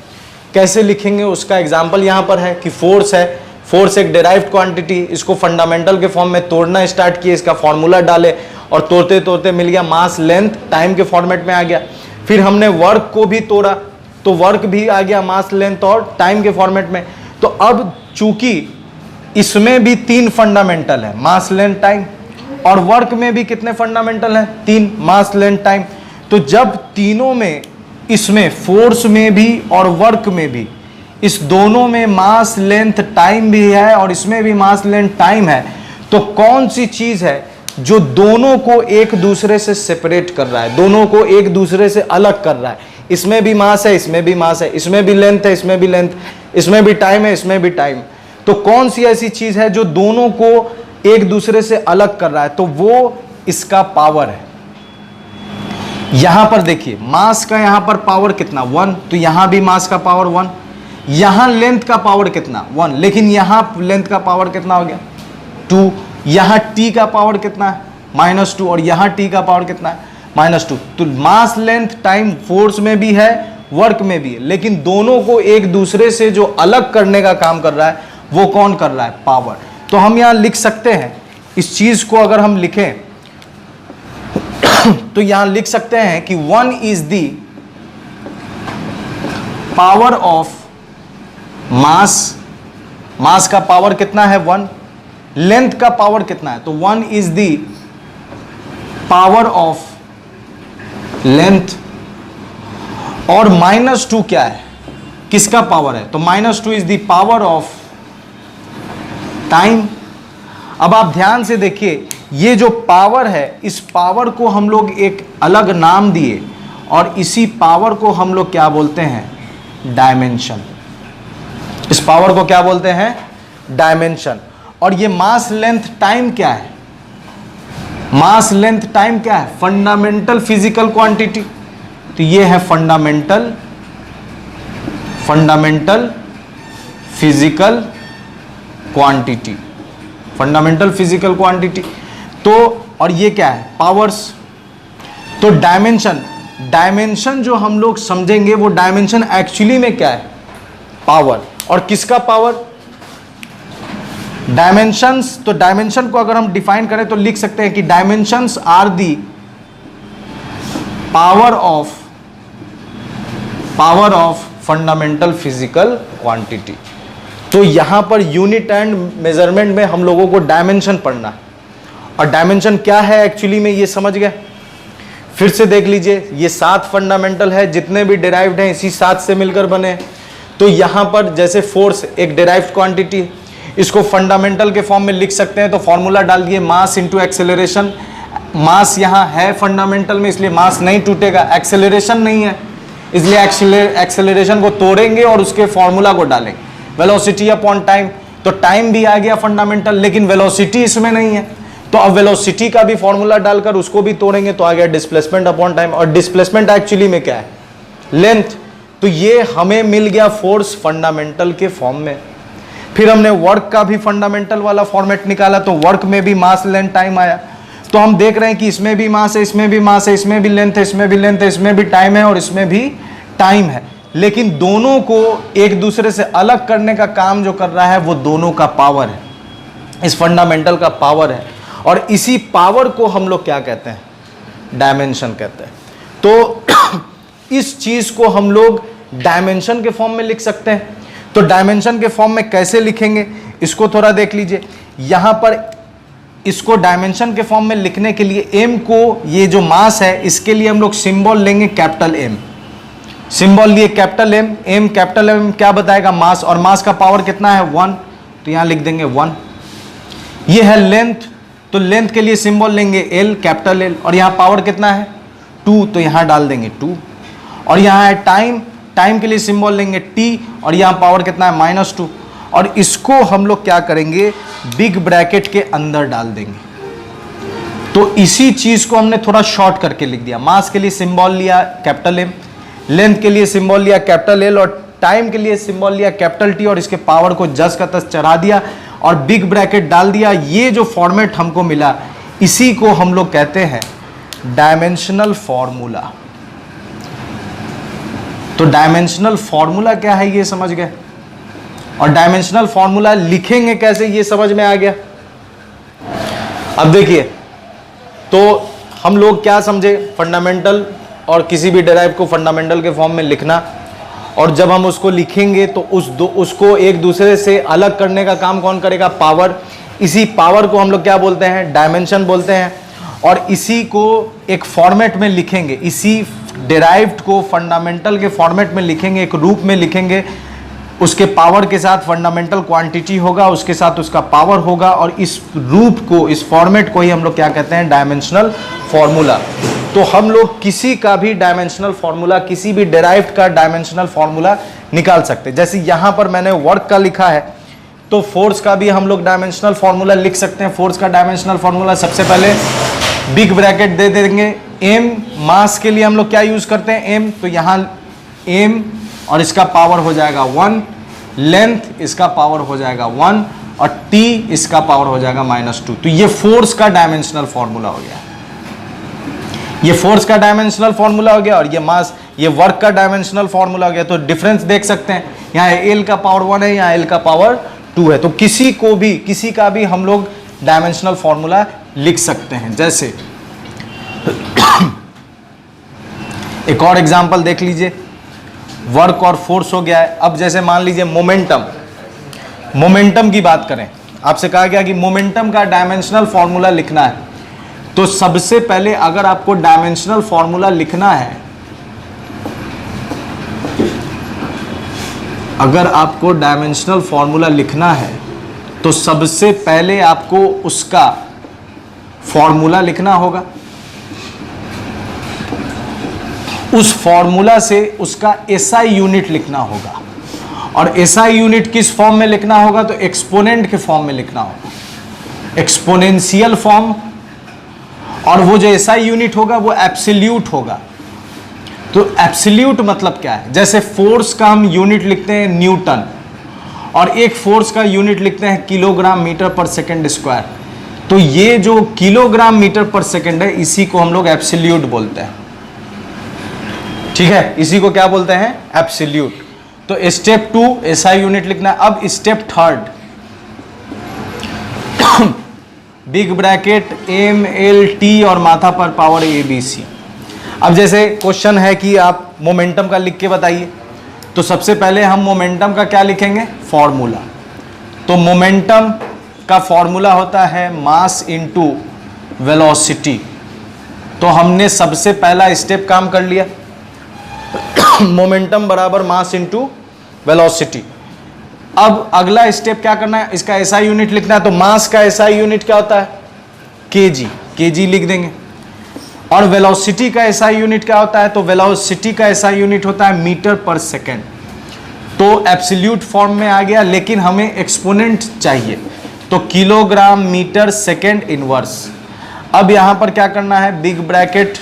कैसे लिखेंगे उसका एग्जांपल यहां पर है कि फोर्स है, फोर्स एक डिराइव्ड क्वांटिटी, इसको फंडामेंटल के फॉर्म में तोड़ना स्टार्ट किए, इसका फॉर्मूला डाले और तोड़ते तोड़ते मिल गया मास लेंथ टाइम के फॉर्मेट में आ गया। फिर हमने वर्क को भी तोड़ा तो वर्क भी आ गया मास लेंथ और टाइम के फॉर्मेट में। तो अब चूंकि इसमें भी 3 फंडामेंटल है, मास लेंथ टाइम, और वर्क में भी कितने फंडामेंटल हैं 3, मास लेंथ टाइम। तो जब तीनों में, इसमें फोर्स में भी और वर्क में भी, इस दोनों में मास लेंथ टाइम भी है और इसमें भी मास लेंथ टाइम है, तो कौन सी चीज है जो दोनों को एक दूसरे से सेपरेट कर रहा है, दोनों को एक दूसरे से अलग कर रहा है। इसमें भी मास है, इसमें भी मास है, इसमें भी लेंथ है, इसमें भी लेंथ, इसमें भी टाइम है, इसमें भी टाइम। तो कौन सी ऐसी चीज है जो दोनों को एक दूसरे से अलग कर रहा है, तो वो इसका पावर है। यहां पर देखिए मास का यहां पर पावर कितना 1, तो यहां भी मास का पावर 1, यहां लेंथ का पावर कितना 1, लेकिन यहां लेंथ का पावर कितना हो गया 2, यहां t का पावर कितना है -2 और यहां t का पावर कितना है -2। तो मास लेंथ टाइम फोर्स में भी है, वर्क में भी है, लेकिन दोनों को एक दूसरे से जो अलग करने का काम कर रहा है वो कौन कर रहा है, पावर। तो हम यहां लिख सकते हैं इस चीज को, अगर हम लिखें तो यहां लिख सकते हैं कि 1 is the power of mass, mass का पावर कितना है 1, लेंथ का पावर कितना है, तो 1 is the power of length, और -2 क्या है, किसका पावर है, तो -2 is the power of time. अब आप ध्यान से देखिए, ये जो पावर है, इस पावर को हम लोग एक अलग नाम दिए और इसी पावर को हम लोग क्या बोलते हैं, डायमेंशन। इस पावर को क्या बोलते हैं, डायमेंशन। और ये मास लेंथ टाइम क्या है, मास लेंथ टाइम क्या है, फंडामेंटल फिजिकल क्वांटिटी। तो ये है fundamental physical quantity, fundamental physical quantity. तो और ये क्या है, पावर्स। तो डायमेंशन, डायमेंशन जो हम लोग समझेंगे वो डायमेंशन एक्चुअली में क्या है, पावर। और किसका पावर, डायमेंशंस। तो डायमेंशन को अगर हम डिफाइन करें तो लिख सकते हैं कि dimensions are the power of fundamental physical quantity. तो यहां पर यूनिट एंड मेजरमेंट में हम लोगों को डायमेंशन पढ़ना है, और डायमेंशन क्या है एक्चुअली में ये समझ गए। फिर से देख लीजिए, ये 7 फंडामेंटल है, जितने भी डिराइव्ड हैं इसी 7 से मिलकर बने हैं। तो यहां पर जैसे फोर्स एक डिराइव्ड क्वांटिटी, इसको फंडामेंटल के फॉर्म में लिख सकते हैं, तो फॉर्मूला डाल दिए मास इंटू एक्सेलरेशन। मास यहां है फंडामेंटल में, इसलिए मास नहीं टूटेगा, एक्सेलरेशन नहीं है इसलिए एक्सेलरेशन को तोड़ेंगे और उसके फॉर्मूला को डालेंगे, वेलोसिटी अपॉन टाइम। तो टाइम भी आ गया फंडामेंटल, लेकिन वेलोसिटी इसमें नहीं है, तो अब वेलोसिटी का भी फॉर्मूला डालकर उसको भी तोड़ेंगे, तो आ गया डिस्प्लेसमेंट अपॉन टाइम। और डिस्प्लेसमेंट एक्चुअली में क्या है, लेंथ। तो ये हमें मिल गया फोर्स फंडामेंटल के फॉर्म में। फिर हमने वर्क का भी फंडामेंटल वाला फॉर्मेट निकाला, तो वर्क में भी मास लेंथ टाइम आया। तो हम देख रहे हैं कि इसमें भी मास है, इसमें भी मास है, इसमें भी लेंथ है, इसमें भी लेंथ है, इसमें भी टाइम है और इसमें भी टाइम है, लेकिन दोनों को एक दूसरे से अलग करने का काम जो कर रहा है वो दोनों का पावर है, इस फंडामेंटल का पावर है। और इसी पावर को हम लोग क्या कहते हैं, डायमेंशन कहते हैं। तो इस चीज को हम लोग डायमेंशन के फॉर्म में लिख सकते हैं। तो डायमेंशन के फॉर्म में कैसे लिखेंगे इसको थोड़ा देख लीजिए। यहां पर इसको डायमेंशन के फॉर्म में लिखने के लिए m को, ये जो मास है इसके लिए हम लोग सिंबल लेंगे कैपिटल M। सिंबल लिए capital M, m capital M क्या बताएगा? मास, और मास का पावर कितना है? 1, तो यहां लिख देंगे 1। ये है लेंथ, तो लेंथ के लिए सिंबल लेंगे L कैपिटल L, और यहां पावर कितना है? 2, तो यहां डाल देंगे 2। और यहां है टाइम, टाइम के लिए सिंबल लेंगे T, और यहां पावर कितना है? -2। और इसको हम लोग क्या करेंगे? बिग ब्रैकेट के अंदर डाल देंगे। तो इसी चीज को हमने थोड़ा शॉर्ट करके लिख दिया। मास के लिए सिंबल लिया कैपिटल M, लेंथ के लिए सिंबल लिया कैपिटल L, और टाइम के लिए सिंबल लिया कैपिटल T, और इसके पावर को जस का तस चढ़ा दिया और बिग ब्रैकेट डाल दिया। ये जो फॉर्मेट हमको मिला इसी को हम लोग कहते हैं डायमेंशनल फॉर्मूला। तो डायमेंशनल फॉर्मूला क्या है ये समझ गए, और डायमेंशनल फॉर्मूला लिखेंगे कैसे ये समझ में आ गया। अब देखिए, तो हम लोग क्या समझे? फंडामेंटल और किसी भी डेराइव को फंडामेंटल के फॉर्म में लिखना, और जब हम उसको लिखेंगे तो उसको एक दूसरे से अलग करने का काम कौन करेगा? पावर। इसी पावर को हम लोग क्या बोलते हैं? डायमेंशन बोलते हैं। और इसी को एक फॉर्मेट में लिखेंगे, इसी डेराइव्ड को फंडामेंटल के फॉर्मेट में लिखेंगे, एक रूप में लिखेंगे। उसके पावर के साथ फंडामेंटल क्वांटिटी होगा, उसके साथ उसका पावर होगा, और इस रूप को, इस फॉर्मेट को ही हम लोग क्या कहते हैं? Dimensional formula. तो हम लोग किसी का भी डायमेंशनल फॉर्मूला, किसी भी डेराइव्ड का डायमेंशनल फॉर्मूला निकाल सकते हैं। जैसे यहां पर मैंने वर्क का लिखा है, तो फोर्स का भी हम लोग डायमेंशनल फॉर्मूला लिख सकते हैं। फोर्स का डायमेंशनल फॉर्मूला सबसे पहले बिग ब्रैकेट दे देंगे m। मास के लिए हम लोग क्या यूज करते हैं? m, तो यहां m, और इसका पावर हो जाएगा 1, लेंथ इसका पावर हो जाएगा 1, और t इसका पावर हो जाएगा -2। तो ये फोर्स का डायमेंशनल फॉर्मूला हो गया, ये फोर्स का डायमेंशनल फॉर्मूला हो गया, और ये मास, ये वर्क का डायमेंशनल फॉर्मूला हो गया। तो डिफरेंस देख सकते हैं, यहाँ L का पावर 1 है, यहाँ L का पावर 2 है। तो किसी का भी हम लोग डायमेंशनल फॉर्मूला लिख सकते हैं। जैसे एक और एग्जांपल देख लीजिए, वर्क और फोर्स हो गया है। अब जैसे मान लीजिए मोमेंटम की बात करें, आपसे कहा गया कि मोमेंटम का डायमेंशनल फॉर्मूला लिखना है। तो सबसे पहले अगर आपको डायमेंशनल फॉर्मूला लिखना है, अगर आपको डायमेंशनल फॉर्मूला लिखना है तो सबसे पहले आपको उसका फॉर्मूला लिखना होगा। उस फॉर्मूला से उसका SI यूनिट लिखना होगा, और SI यूनिट किस फॉर्म में लिखना होगा? तो एक्सपोनेंट के फॉर्म में लिखना होगा, एक्सपोनेंशियल फॉर्म। और वो जो SI यूनिट होगा वो एब्सोल्यूट होगा। तो एब्सोल्यूट मतलब क्या है? जैसे फोर्स का हम यूनिट लिखते हैं न्यूटन, और एक फोर्स का यूनिट लिखते हैं किलोग्राम मीटर पर सेकंड स्क्वायर। तो ये जो किलोग्राम मीटर पर सेकंड है इसी को हम लोग एब्सोल्यूट बोलते हैं। ठीक है, इसी को क्या बोलते हैं? एब्सोल्यूट। तो स्टेप 2 SI यूनिट लिखना है। अब step 3 big bracket M L T और माथा पर पावर ABC। अब जैसे क्वेश्चन है कि आप मोमेंटम का लिख के बताइए, तो सबसे पहले हम मोमेंटम का क्या लिखेंगे? फॉर्मूला। तो मोमेंटम का फॉर्मूला होता है मास इनटू वेलोसिटी। तो हमने सबसे पहला स्टेप काम कर लिया, मोमेंटम बराबर मास इनटू वेलोसिटी। अब अगला स्टेप क्या करना है? इसका SI यूनिट लिखना है। तो मास का SI यूनिट क्या होता है? kg लिख देंगे। और वेलोसिटी का SI यूनिट क्या होता है? तो वेलोसिटी का SI यूनिट होता है मीटर पर सेकेंड। तो एब्सोल्यूट फॉर्म में आ गया, लेकिन हमें एक्सपोनेंट चाहिए, तो किलोग्राम मीटर सेकेंड इनवर्स। अब यहां पर क्या करना है? Big bracket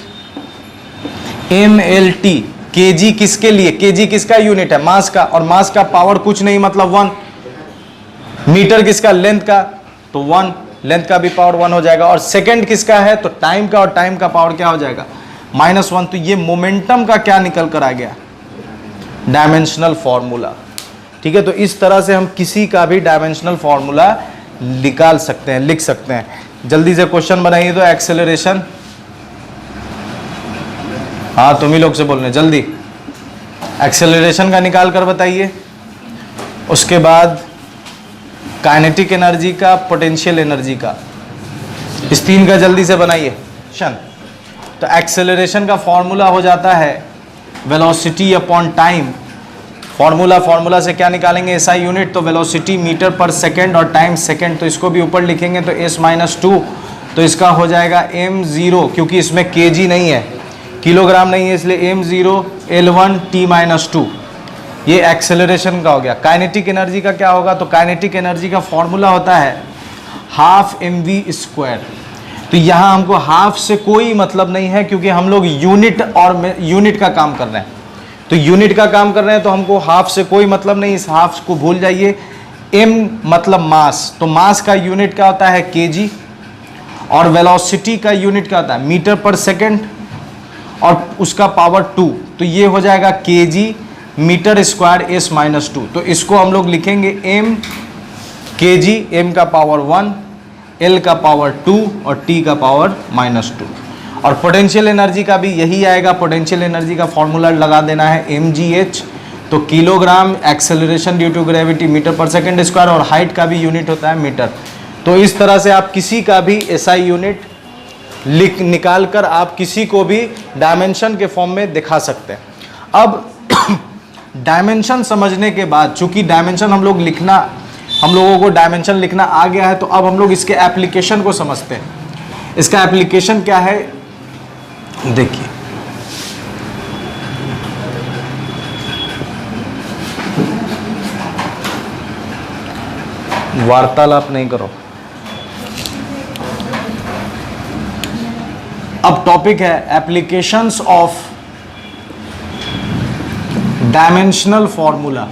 MLT। kg किसके लिए? kg किसका यूनिट है? मास का, और मास का पावर कुछ नहीं मतलब 1। मीटर किसका? लेंथ का, तो 1, लेंथ का भी पावर 1 हो जाएगा। और सेकंड किसका है? तो टाइम का, और टाइम का पावर क्या हो जाएगा? -1। तो ये मोमेंटम का क्या निकल कर आ गया? Dimensional formula. ठीक है, तो इस तरह से हम किसी का भी डायमेंशनल फॉर्मूला निकाल सकते हैं, लिख सकते हैं। जल्दी से क्वेश्चन बनाइए। तो एक्सेलरेशन हाँ तुम ही लोग से बोल रहे, जल्दी एक्सेलरेशन का निकाल कर बताइए, उसके बाद काइनेटिक एनर्जी का, पोटेंशियल एनर्जी का, इस तीन का जल्दी से बनाइए शन। तो एक्सेलरेशन का फॉर्मूला हो जाता है वेलोसिटी अपॉन टाइम। फॉर्मूला से क्या निकालेंगे, एसआई यूनिट, तो वेलोसिटी मीटर पर सेकेंड और टाइम सेकेंड, तो इसको भी ऊपर लिखेंगे तो s-2, तो इसका हो जाएगा m0, क्योंकि इसमें kg नहीं है, किलोग्राम नहीं है, इसलिए m0 L1 t-2। ये एक्सेलरेशन का हो गया। काइनेटिक एनर्जी का क्या होगा, तो काइनेटिक एनर्जी का फॉर्मूला होता है हाफ mv²। तो यहाँ हमको हाफ से कोई मतलब नहीं है, क्योंकि हम लोग यूनिट का काम कर रहे हैं, तो यूनिट का काम कर रहे हैं, तो हमको हाफ से कोई मतलब नहीं, इस हाफ को भूल जाइए। m मतलब मास, तो मास का यूनिट क्या होता है kg, और वेलोसिटी का यूनिट क्या होता है मीटर पर सेकेंड, और उसका पावर 2, तो ये हो जाएगा kg मीटर स्क्वायर s-2। तो इसको हम लोग लिखेंगे m kg, m का पावर 1, l का पावर 2 और t का पावर -2। और पोटेंशियल एनर्जी का भी यही आएगा। पोटेंशियल एनर्जी का फॉर्मूला लगा देना है mgh, तो kilogram acceleration due to gravity metre पर सेकेंड स्क्वायर, और हाइट का भी यूनिट होता है मीटर। तो इस तरह से आप किसी का भी एसआई यूनिट निकाल कर आप किसी को भी डायमेंशन के फॉर्म में दिखा सकते हैं। अब डायमेंशन समझने के बाद, चूंकि डायमेंशन हम लोगों को डायमेंशन लिखना आ गया है, तो अब हम लोग इसके एप्लीकेशन को समझते हैं। इसका एप्लीकेशन क्या है, देखिए वार्तालाप नहीं करो। अब टॉपिक है applications of dimensional formula.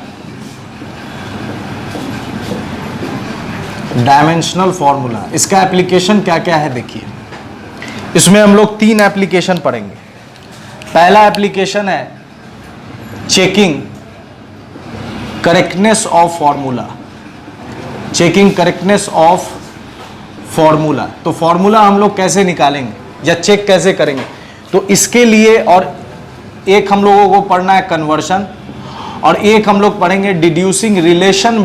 Dimensional formula, इसका एप्लीकेशन क्या क्या है देखिए। इसमें हम लोग 3 एप्लीकेशन पढ़ेंगे। पहला एप्लीकेशन है checking correctness of formula. Checking correctness of formula, तो फॉर्मूला हम लोग कैसे निकालेंगे या चेक कैसे करेंगे, तो इसके लिए और एक हम लोगों को पढ़ना है कन्वर्शन, और एक हम लोग पढ़ेंगे डिड्यूसिंग रिलेशन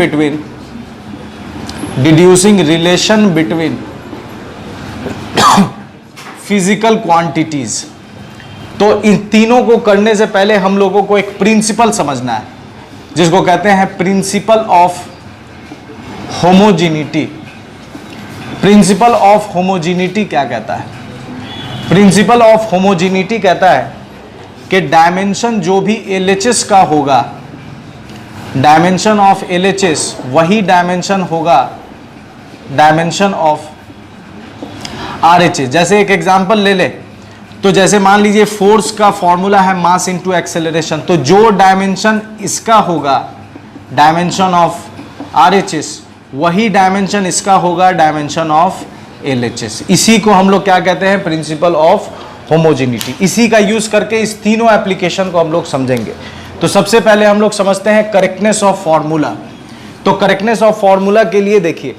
बिटवीन फिजिकल क्वांटिटीज। तो इन तीनों को करने से पहले हम लोगों को एक प्रिंसिपल समझना है, जिसको कहते हैं principle of homogeneity. Principle of homogeneity क्या कहता है, प्रिंसिपल ऑफ होमोजेनिटी कहता है कि डायमेंशन जो भी LHS का होगा, डायमेंशन ऑफ LHS वही डायमेंशन होगा डायमेंशन ऑफ RHS। जैसे एक एग्जांपल ले ले, तो जैसे मान लीजिए फोर्स का फॉर्मूला है मास इनटू एक्सेलरेशन, तो जो डायमेंशन इसका होगा डायमेंशन ऑफ RHS, वही डायमेंशन इसका होगा डायमेंशन ऑफ LHS। इसी को हम लोग क्या कहते हैं, प्रिंसिपल ऑफ होमोजेनिटी। इसी का यूज करके इस तीनों एप्लीकेशन को हम लोग समझेंगे। तो सबसे पहले हम लोग समझते हैं करेक्टनेस ऑफ फॉर्मूला। तो करेक्टनेस ऑफ फॉर्मूला के लिए देखिए,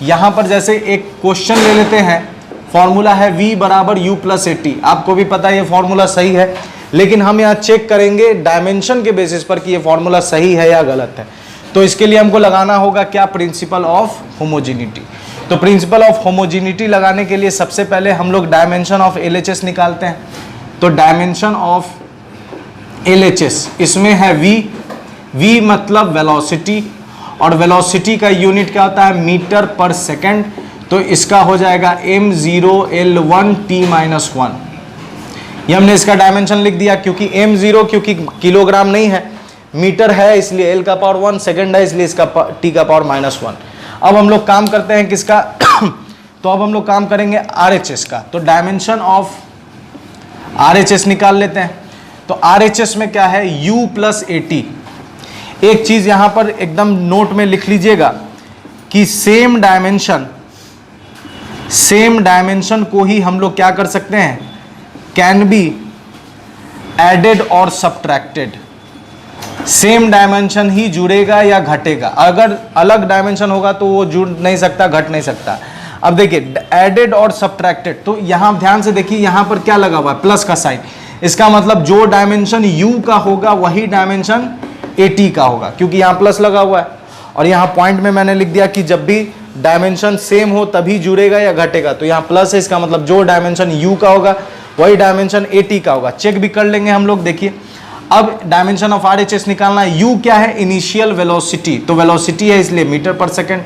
यहां पर जैसे एक क्वेश्चन ले लेते हैं, फॉर्मूला है v बराबर u प्लस AT। आपको भी पता है ये फॉर्मूला सही है, लेकिन हम यहाँ चेक करेंगे डायमेंशन के बेसिस पर कि ये फॉर्मूला सही है या गलत है। तो इसके लिए हमको लगाना होगा क्या, प्रिंसिपल ऑफ होमोजेनिटी। तो प्रिंसिपल ऑफ होमोजेनिटी लगाने के लिए सबसे पहले हम लोग डायमेंशन ऑफ LHS निकालते हैं। तो डायमेंशन ऑफ LHS इसमें है v मतलब वेलोसिटी, और वेलोसिटी का यूनिट क्या होता है मीटर पर सेकेंड। तो इसका हो जाएगा m0 L1 t-1। ये हमने इसका डायमेंशन लिख दिया, क्योंकि m0 क्योंकि किलोग्राम नहीं है, मीटर है, इसलिए l का पावर 1, सेकेंड है इसलिए इसका t का पावर -1। अब हम लोग काम करते हैं किसका तो अब हम लोग काम करेंगे RHS का। तो डायमेंशन ऑफ RHS निकाल लेते हैं। तो RHS में क्या है u प्लस AT। एक चीज यहां पर एकदम नोट में लिख लीजिएगा कि सेम डायमेंशन को ही हम लोग क्या कर सकते हैं, कैन बी एडेड और सब्ट्रैक्टेड। सेम डायमेंशन ही जुड़ेगा या घटेगा, अगर अलग डायमेंशन होगा तो वो जुड़ नहीं सकता, घट नहीं सकता। अब देखिए एडेड और सब्ट्रैक्टेड, तो यहां ध्यान से देखिए, यहां पर क्या लगा हुआ है, प्लस का साइन। इसका मतलब जो डायमेंशन u का होगा वही डायमेंशन at का होगा, क्योंकि यहाँ प्लस लगा हुआ है और यहाँ पॉइंट में मैंने लिख दिया कि जब भी डायमेंशन सेम हो तभी जुड़ेगा या घटेगा, तो यहाँ प्लस है, इसका मतलब जो डायमेंशन u का होगा वही डायमेंशन at का होगा। चेक भी कर लेंगे हम लोग। देखिए अब डायमेंशन ऑफ RHS निकालना है। u क्या है? इनिशियल वेलोसिटी, तो वेलोसिटी है इसलिए मीटर पर सेकेंड,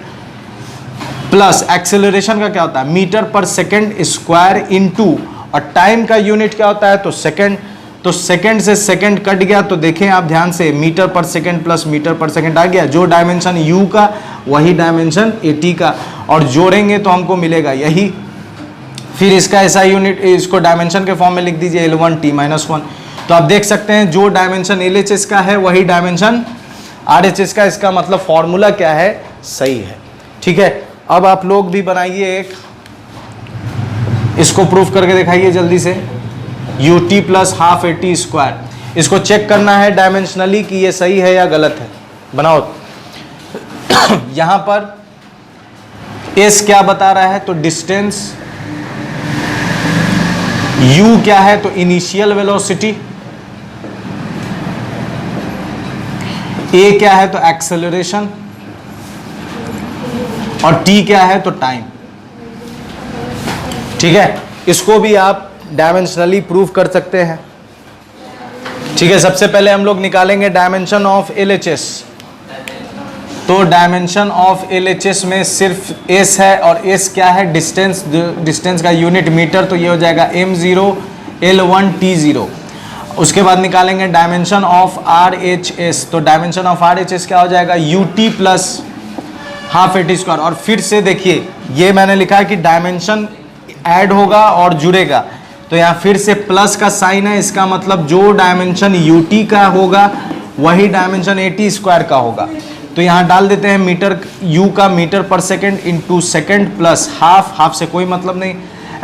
प्लस एक्सेलरेशन का क्या होता है? मीटर पर सेकेंड स्क्वायर इनटू, और टाइम का यूनिट क्या होता है? तो सेकेंड, तो सेकेंड से सेकेंड कट गया, तो देखें आप ध्यान से, मीटर पर सेकेंड प्लस मीटर पर सेकेंड आ गया, जो डायमेंशन u का वही डायमेंशन at का, और जोड़ेंगे तो हमको मिलेगा यही। फिर इसका ऐसा यूनिट, इसको डायमेंशन के फॉर्म में लिख दीजिए L1T-1। तो आप देख सकते हैं जो डायमेंशन LHS का है वही डायमेंशन RHS का, इसका मतलब फॉर्मूला क्या है? सही है। ठीक है, अब आप लोग भी बनाइए एक, इसको प्रूफ करके दिखाइए जल्दी से। UT plus half AT square, इसको चेक करना है डायमेंशनली कि ये सही है या गलत है। बनाओ। यहां पर S क्या बता रहा है? तो डिस्टेंस, U क्या है? तो इनिशियल वेलोसिटी, A क्या है? तो एक्सेलरेशन, और T क्या है? तो टाइम। ठीक है, इसको भी आप डायमेंशनली प्रूफ कर सकते हैं। ठीक है, सबसे पहले हम लोग निकालेंगे डायमेंशन ऑफ LHS। तो डायमेंशन ऑफ LHS में सिर्फ S है, और S क्या है? डिस्टेंस, डिस्टेंस का यूनिट मीटर, तो ये हो जाएगा m0 L1T0। उसके बाद निकालेंगे डायमेंशन ऑफ RHS, तो डायमेंशन ऑफ RHS क्या हो जाएगा? UT plus half AT square. और फिर से देखिए, ये मैंने लिखा है कि डायमेंशन ऐड होगा और जुड़ेगा, तो यहाँ फिर से प्लस का साइन है, इसका मतलब जो डायमेंशन UT का होगा वही डायमेंशन AT स्क्वायर का होगा। तो यहाँ डाल देते हैं मीटर, U का मीटर पर second into second plus half, half से कोई मतलब नहीं।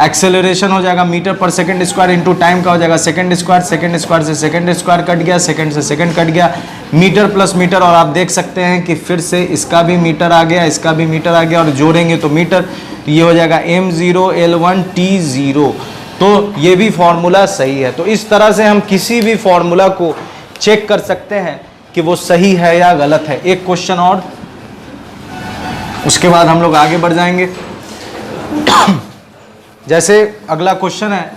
एक्सेलरेशन हो जाएगा मीटर पर सेकेंड स्क्वायर इंटू टाइम का हो जाएगा सेकेंड स्क्वायर, सेकेंड स्क्वायर से सेकेंड स्क्वायर कट गया, सेकेंड से सेकेंड कट गया, मीटर प्लस मीटर, और आप देख सकते हैं कि फिर से इसका भी मीटर आ गया, इसका भी मीटर आ गया, और जोड़ेंगे तो मीटर, तो ये हो जाएगा m0 L1T0। तो ये भी फॉर्मूला सही है। तो इस तरह से हम किसी भी फॉर्मूला को चेक कर सकते हैं कि वो सही है या गलत है। एक क्वेश्चन और, उसके बाद हम लोग आगे बढ़ जाएंगे। जैसे अगला क्वेश्चन है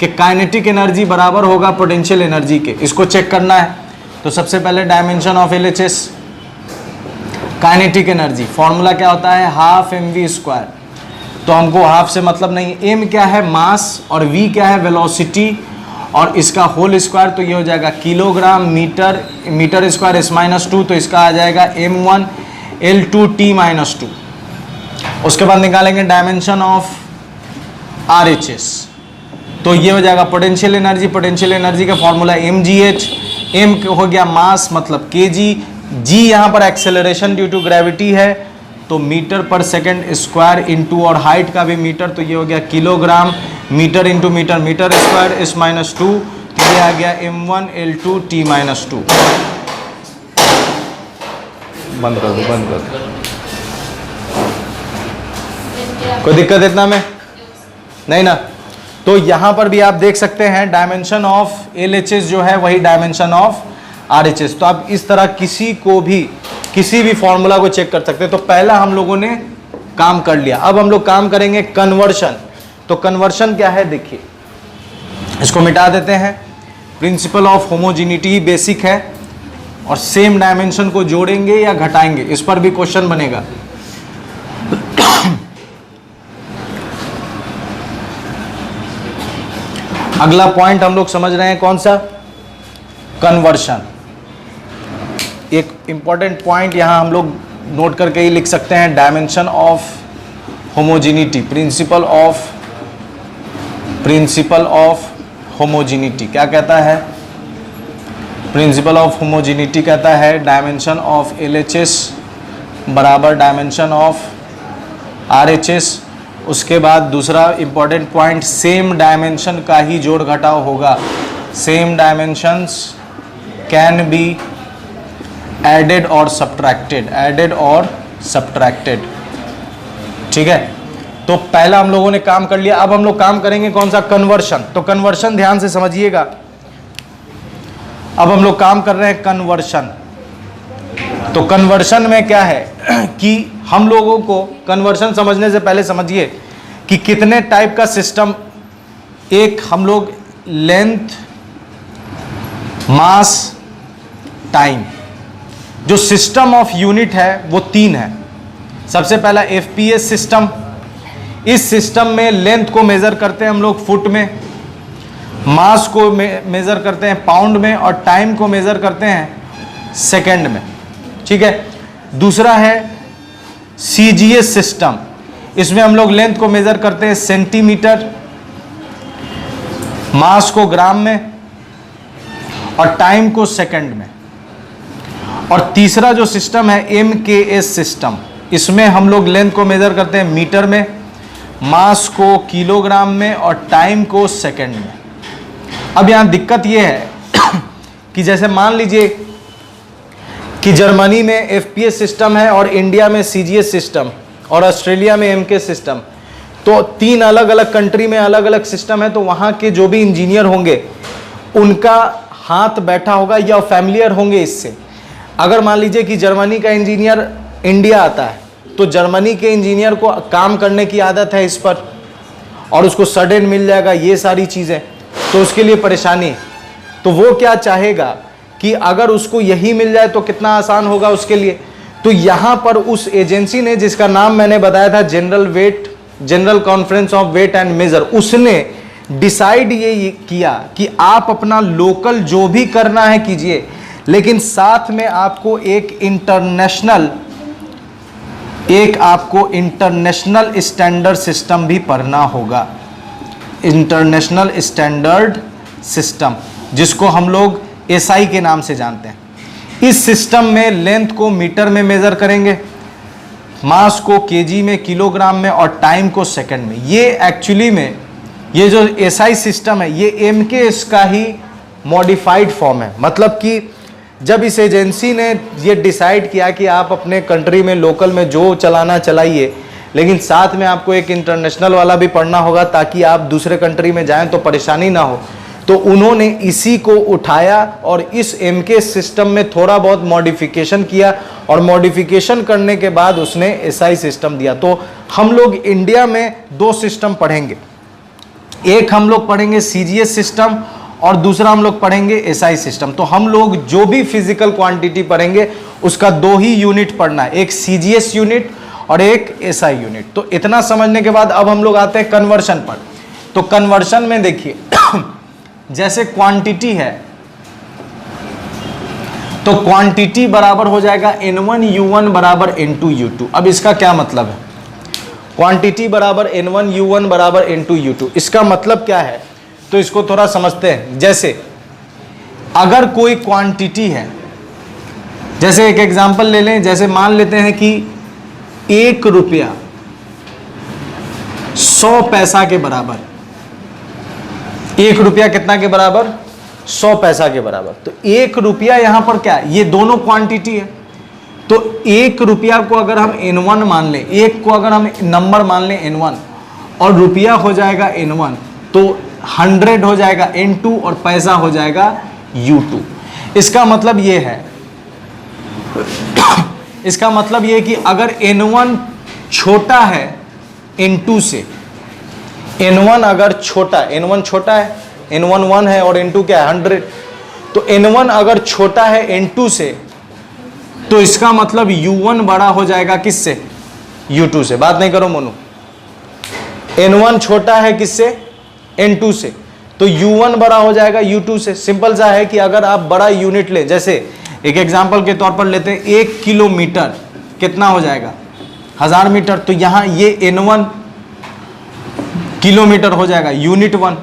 कि काइनेटिक एनर्जी बराबर होगा पोटेंशियल एनर्जी के, इसको चेक करना है। तो सबसे पहले dimension of LHS, kinetic energy formula क्या होता है? Half mv square. तो हमको हाफ से मतलब नहीं, m क्या है? मास, और v क्या है? वेलोसिटी, और इसका होल स्क्वायर, तो ये हो जाएगा kilogram metre, metre square s-2, तो इसका आ जाएगा m1 L2T-2। उसके बाद निकालेंगे डायमेंशन ऑफ RHS, तो ये हो जाएगा पोटेंशियल एनर्जी, पोटेंशियल एनर्जी का फॉर्मूला mgh, m हो गया मास मतलब kg, g यहाँ पर एक्सेलरेशन ड्यू टू ग्रेविटी है, तो मीटर पर सेकेंड स्क्वायर इंटू, और हाइट का भी मीटर, तो ये हो गया kilogram, metre into metre, metre square s-2, तो ये आ गया m1 L2T-2। बंद कर दो, बंद कर दो, कोई दिक्कत इतना में नहीं ना। तो यहाँ पर भी आप देख सकते हैं डायमेंशन ऑफ LHS जो है वही डायमेंशन ऑफ RHS। तो आप इस तरह किसी भी फॉर्मूला को चेक कर सकते हैं। तो पहला हम लोगों ने काम कर लिया, अब हम लोग काम करेंगे कन्वर्शन। तो कन्वर्शन क्या है? देखिए, इसको मिटा देते हैं। प्रिंसिपल ऑफ होमोजेनिटी बेसिक है, और सेम डायमेंशन को जोड़ेंगे या घटाएंगे, इस पर भी क्वेश्चन बनेगा। अगला पॉइंट हम लोग समझ रहे हैं कौन सा? कन्वर्शन। एक इंपॉर्टेंट पॉइंट यहां हम लोग नोट करके ही लिख सकते हैं, dimension of homogeneity, principle of homogeneity क्या कहता है? प्रिंसिपल ऑफ होमोजेनिटी कहता है डायमेंशन ऑफ LHS बराबर डायमेंशन ऑफ RHS। उसके बाद दूसरा इंपॉर्टेंट पॉइंट, सेम डायमेंशन का ही जोड़ घटाव होगा। Same dimensions can be added और सब्ट्रैक्टेड, ठीक है। तो पहला हम लोगों ने काम कर लिया। अब हम लोग काम करेंगे कौन सा? कन्वर्शन। तो कन्वर्शन ध्यान से समझिएगा। अब हम लोग काम कर रहे हैं कन्वर्शन। तो कन्वर्शन में क्या है कि हम लोगों को कन्वर्शन समझने से पहले समझिए कि कितने टाइप का सिस्टम, एक हम लोग लेंथ, मास, टाइम, जो सिस्टम ऑफ यूनिट है वो 3 है। सबसे पहला एफपीएस सिस्टम। इस सिस्टम में लेंथ को मेजर करते हैं हम लोग फुट में, मास को मेजर करते हैं पाउंड में, और टाइम को मेजर करते हैं सेकंड में। ठीक है। दूसरा है सीजीएस सिस्टम। इसमें हम लोग लेंथ को मेजर करते हैं सेंटीमीटर, मास को ग्राम में, और टाइम को सेकंड में। और तीसरा जो सिस्टम है एमकेएस सिस्टम। इसमें हम लोग लेंथ को मेजर करते हैं मीटर में, मास को किलोग्राम में, और टाइम को सेकंड में। अब यहाँ दिक्कत ये है कि जैसे मान लीजिए कि जर्मनी में एफपीएस सिस्टम है और इंडिया में सीजीएस सिस्टम और ऑस्ट्रेलिया में एमके सिस्टम, तो 3 अलग अलग कंट्री में अलग अलग सिस्टम है। तो वहाँ के जो भी इंजीनियर होंगे उनका हाथ बैठा होगा या फैमिलियर होंगे इससे। अगर मान लीजिए कि जर्मनी का इंजीनियर इंडिया आता है तो जर्मनी के इंजीनियर को काम करने की आदत है इस पर, और उसको सडन मिल जाएगा ये सारी चीज़ें, तो उसके लिए परेशानी। तो वो क्या चाहेगा कि अगर उसको यही मिल जाए तो कितना आसान होगा उसके लिए। तो यहाँ पर उस एजेंसी ने, जिसका नाम मैंने बताया था general conference of weight and measure, उसने डिसाइड ये किया कि आप अपना लोकल जो भी करना है कीजिए, लेकिन साथ में आपको एक इंटरनेशनल स्टैंडर्ड सिस्टम भी पढ़ना होगा। इंटरनेशनल स्टैंडर्ड सिस्टम, जिसको हम लोग एसआई के नाम से जानते हैं। इस सिस्टम में लेंथ को मीटर में मेजर करेंगे, मास को केजी में, किलोग्राम में, और टाइम को सेकंड में। ये एक्चुअली में ये जो एसआई सिस्टम है ये एमकेएस का ही मॉडिफाइड फॉर्म है। मतलब कि जब इस एजेंसी ने ये डिसाइड किया कि आप अपने कंट्री में लोकल में जो चलाना चलाइए, लेकिन साथ में आपको एक इंटरनेशनल वाला भी पढ़ना होगा ताकि आप दूसरे कंट्री में जाएं तो परेशानी ना हो, तो उन्होंने इसी को उठाया और इस एमके सिस्टम में थोड़ा बहुत मॉडिफिकेशन किया, और मॉडिफिकेशन करने के बाद उसने एसआई सिस्टम दिया। तो हम लोग इंडिया में 2 सिस्टम पढ़ेंगे, एक हम लोग पढ़ेंगे सीजीएस सिस्टम और दूसरा हम लोग पढ़ेंगे एसआई सिस्टम। तो हम लोग जो भी फिजिकल क्वांटिटी पढ़ेंगे उसका 2 ही यूनिट पढ़ना है, एक सीजीएस यूनिट और एक एसआई यूनिट। तो इतना समझने के बाद अब हम लोग आते हैं कन्वर्शन पर। तो कन्वर्शन में देखिए जैसे क्वांटिटी है तो क्वांटिटी बराबर हो जाएगा N1U1 बराबर N2U2। अब इसका क्या मतलब है? क्वांटिटी बराबर N1U1 बराबर N2U2, इसका मतलब क्या है? तो इसको थोड़ा समझते हैं। जैसे अगर कोई क्वांटिटी है, जैसे एक एग्जांपल ले लें, जैसे मान लेते हैं कि 1 रुपया 100 पैसा के बराबर। 1 रुपया कितना के बराबर? 100 पैसा के बराबर। तो 1 रुपया यहां पर क्या है? ये दोनों क्वांटिटी है। तो 1 रुपया को अगर हम N1 मान लें, 1 को अगर हम नंबर मान लें N1 और रुपया हो जाएगा N1, तो 100 हो जाएगा N2 और पैसा हो जाएगा U2। इसका मतलब ये है इसका मतलब ये कि अगर N1 छोटा है N2 से, N1 अगर छोटा, N1 छोटा है, N1 1 है और N2 क्या है 100, तो N1 अगर छोटा है N2 से, तो इसका मतलब U1 बड़ा हो जाएगा किससे? U2 से। बात नहीं करो मोनू। N1 छोटा है किससे? N2 से, तो U1 बड़ा हो जाएगा U2 से। सिंपल सा है कि अगर आप बड़ा यूनिट ले, जैसे एक एग्जांपल के तौर पर लेते हैं, 1 किलोमीटर कितना हो जाएगा? 1000 मीटर। तो यहां ये N1 किलोमीटर हो जाएगा यूनिट 1।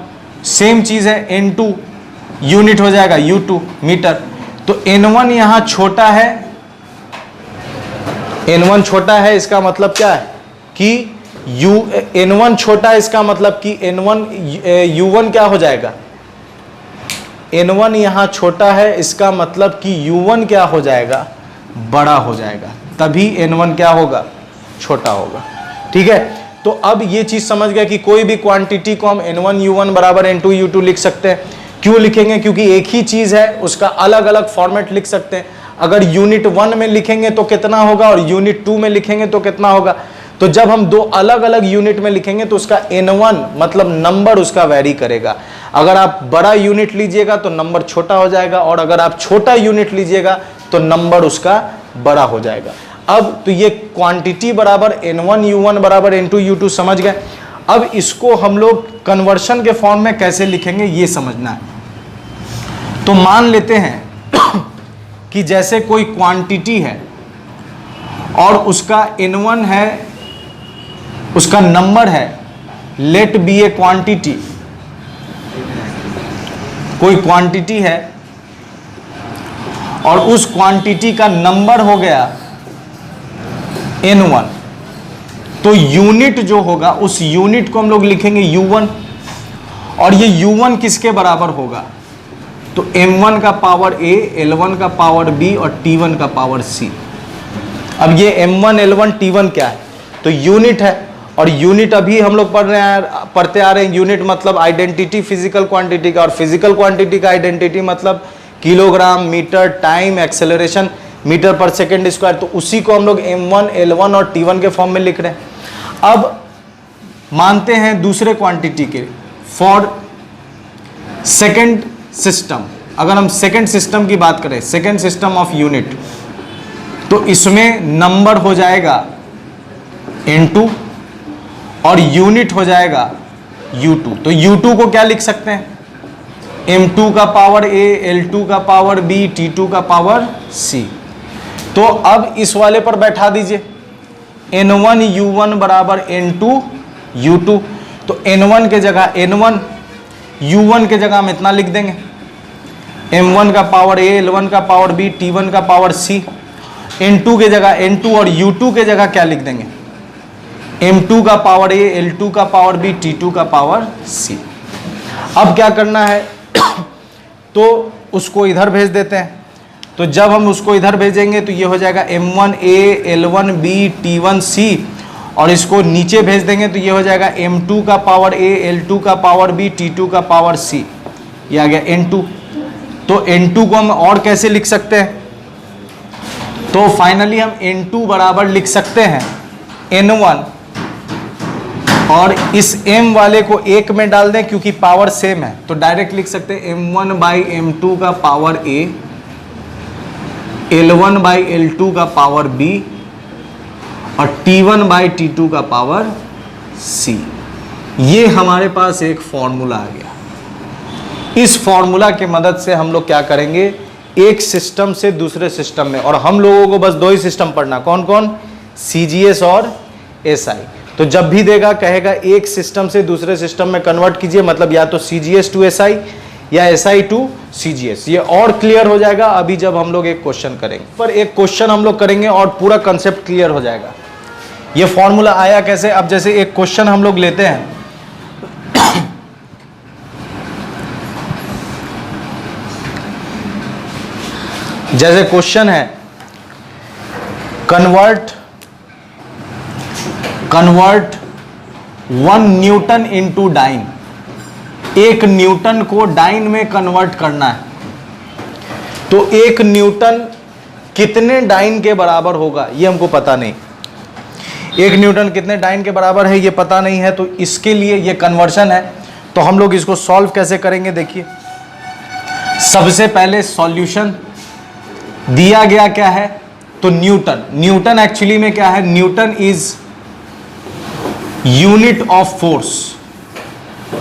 सेम चीज है N2 यूनिट हो जाएगा U2 मीटर। तो N1 यहां छोटा है, N1 छोटा है, इसका मतलब क्या है कि N1 छोटा है, इसका मतलब कि U1 क्या हो जाएगा? N1 यहां छोटा है, इसका मतलब कि U1 क्या हो जाएगा? बड़ा हो जाएगा। तभी N1 क्या होगा? छोटा होगा। ठीक है। तो अब ये चीज समझ गया कि कोई भी क्वांटिटी को हम N1U1 बराबर N2U2 लिख सकते हैं। क्यों लिखेंगे? क्योंकि एक ही चीज है, उसका अलग अलग फॉर्मेट लिख सकते हैं। अगर यूनिट 1 में लिखेंगे तो कितना होगा और यूनिट 2 में लिखेंगे तो कितना होगा। तो जब हम दो अलग अलग यूनिट में लिखेंगे तो उसका n1 मतलब नंबर उसका वैरी करेगा। अगर आप बड़ा यूनिट लीजिएगा तो नंबर छोटा हो जाएगा, और अगर आप छोटा यूनिट लीजिएगा तो नंबर उसका बड़ा हो जाएगा। अब तो ये क्वांटिटी बराबर n1 u1 बराबर n2 u2 समझ गए। अब इसको हम लोग कन्वर्शन के फॉर्म में कैसे लिखेंगे ये समझना है। तो मान लेते हैं कि जैसे कोई क्वांटिटी है और उसका n1 है, उसका नंबर है, लेट बी ए क्वांटिटी, कोई क्वांटिटी है और उस क्वांटिटी का नंबर हो गया n1, तो यूनिट जो होगा उस यूनिट को हम लोग लिखेंगे u1, और ये u1 किसके बराबर होगा? तो m1 का पावर a, l1 का पावर b और t1 का पावर c। अब ये m1 l1 t1 क्या है? तो यूनिट है, और यूनिट अभी हम लोग पढ़ते आ रहे हैं। यूनिट मतलब आइडेंटिटी फिजिकल क्वांटिटी का, और फिजिकल क्वांटिटी का आइडेंटिटी मतलब kilogram, metre, time, acceleration, metre पर सेकेंड स्क्वायर। तो उसी को हम लोग m1 l1 और t1 के फॉर्म में लिख रहे हैं। अब मानते हैं दूसरे क्वांटिटी के फॉर सेकेंड सिस्टम, अगर हम सेकेंड सिस्टम की बात करें, सेकेंड सिस्टम ऑफ यूनिट, तो इसमें नंबर हो जाएगा n2 और यूनिट हो जाएगा u2। तो u2 को क्या लिख सकते हैं? m2 का पावर a, l2 का पावर b, t2 का पावर c। तो अब इस वाले पर बैठा दीजिए, n1 u1 बराबर n2 u2। तो n1 के जगह n1, u1 के जगह हम इतना लिख देंगे, m1 का पावर a, l1 का पावर b, t1 का पावर c। n2 के जगह n2 और u2 के जगह क्या लिख देंगे? m2 का पावर a, l2 का पावर b, t2 का पावर c। अब क्या करना है? तो उसको इधर भेज देते हैं। तो जब हम उसको इधर भेजेंगे तो ये हो जाएगा m1 a, l1 b, t1 c, और इसको नीचे भेज देंगे तो ये हो जाएगा m2 का पावर a, l2 का पावर b, t2 का पावर c। ये आ गया n2। तो n2 को हम और कैसे लिख सकते हैं? तो फाइनली हम n2 बराबर लिख सकते हैं n1, और इस m वाले को 1 में डाल दें क्योंकि पावर सेम है, तो डायरेक्ट लिख सकते हैं m1 बाई m2 का power a, l1 by l2 का पावर b और t1 बाई t2 का पावर c। ये हमारे पास एक फॉर्मूला आ गया। इस फॉर्मूला के मदद से हम लोग क्या करेंगे? एक सिस्टम से दूसरे सिस्टम में, और हम लोगों को बस 2 ही सिस्टम पढ़ना, कौन कौन? CGS और SI। तो जब भी देगा कहेगा एक सिस्टम से दूसरे सिस्टम में कन्वर्ट कीजिए, मतलब या तो CGS टू SI या SI टू CGS। ये और क्लियर हो जाएगा अभी जब हम लोग एक क्वेश्चन करेंगे। पर एक क्वेश्चन हम लोग करेंगे और पूरा कंसेप्ट क्लियर हो जाएगा। ये फॉर्मूला आया कैसे? अब जैसे एक क्वेश्चन हम लोग लेते हैं, जैसे क्वेश्चन है कन्वर्ट 1 न्यूटन इंटू डाइन। एक न्यूटन को डाइन में कन्वर्ट करना है। तो 1 न्यूटन कितने डाइन के बराबर होगा ये हमको पता नहीं। 1 न्यूटन कितने डाइन के बराबर है ये पता नहीं है। तो इसके लिए ये कन्वर्शन है। तो हम लोग इसको सॉल्व कैसे करेंगे? देखिए, सबसे पहले सॉल्यूशन दिया गया क्या है? तो न्यूटन। न्यूटन एक्चुअली में क्या है? Newton is unit of force.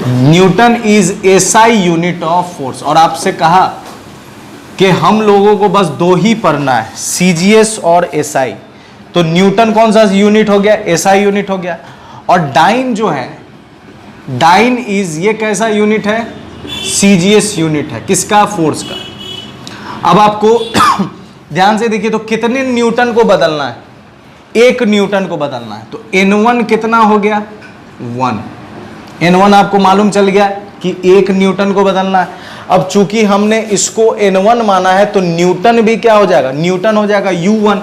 Newton is SI unit of force. और आपसे कहा कि हम लोगों को बस 2 ही पढ़ना है, CGS और SI। तो न्यूटन कौन सा यूनिट हो गया? SI यूनिट हो गया। और डाइन जो है, डाइन इज, ये कैसा यूनिट है? CGS यूनिट है। किसका? फोर्स का। अब आपको ध्यान से देखिए, तो कितने न्यूटन को बदलना है? 1 न्यूटन को बदलना है। तो N1 कितना हो गया? 1। N1 आपको मालूम चल गया कि 1 न्यूटन को बदलना है। अब चूंकि हमने इसको N1 माना है तो न्यूटन भी क्या हो जाएगा? न्यूटन हो जाएगा U1।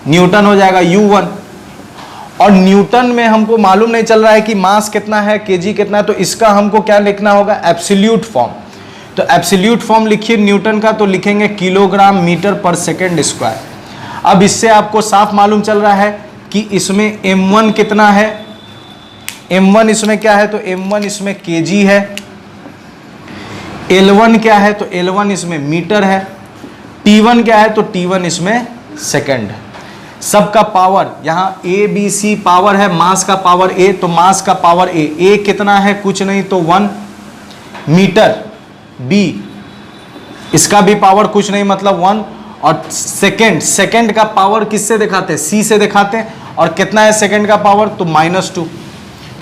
न्यूटन हो जाएगा U1। और न्यूटन में हमको मालूम नहीं चल रहा है कि मास कितना है, केजी कितना है, तो इसका हमको क्या लिखना होगा? Absolute form. तो एब्सोल्यूट फॉर्म लिखिए न्यूटन का, तो लिखेंगे किलोग्राम मीटर पर सेकेंड स्क्वायर। अब इससे आपको साफ मालूम चल रहा है कि इसमें m1 कितना है, m1 इसमें क्या है, तो m1 इसमें kg है, L1 क्या है, तो L1 इसमें मीटर है, T1 क्या है, तो T1 इसमें सेकंड है। सबका पावर यहाँ A B C पावर है, मास का पावर A, तो मास का पावर A कितना है, कुछ नहीं तो 1 मीटर, B इसका भी पावर कुछ नहीं मतलब 1, और सेकंड का पावर किससे दिखाते हैं, C से दिखाते हैं, और कितना है सेकंड का पावर, तो -2।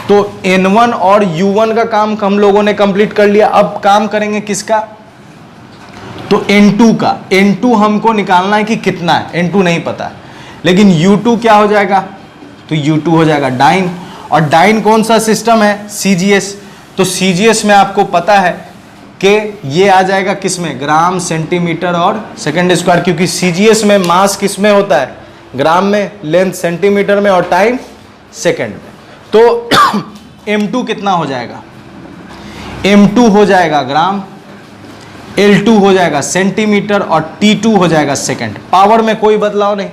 तो N1 और U1 का काम हम लोगों ने कंप्लीट कर लिया। अब काम करेंगे किसका, तो N2 का। N2 हमको निकालना है कि कितना है, N2 नहीं पता है, लेकिन U2 क्या हो जाएगा, तो U2 हो जाएगा डाइन। और डाइन कौन सा सिस्टम है, CGS। तो CGS में आपको पता है कि ये आ जाएगा किसमें, ग्राम सेंटीमीटर और सेकंड स्क्वायर, क्योंकि CGS में मास किसमें होता है, ग्राम में, लेंथ सेंटीमीटर में, और टाइम सेकंड में। तो M2 कितना हो जाएगा, M2 हो जाएगा ग्राम, L2 हो जाएगा सेंटीमीटर, और T2 हो जाएगा सेकंड। पावर में कोई बदलाव नहीं।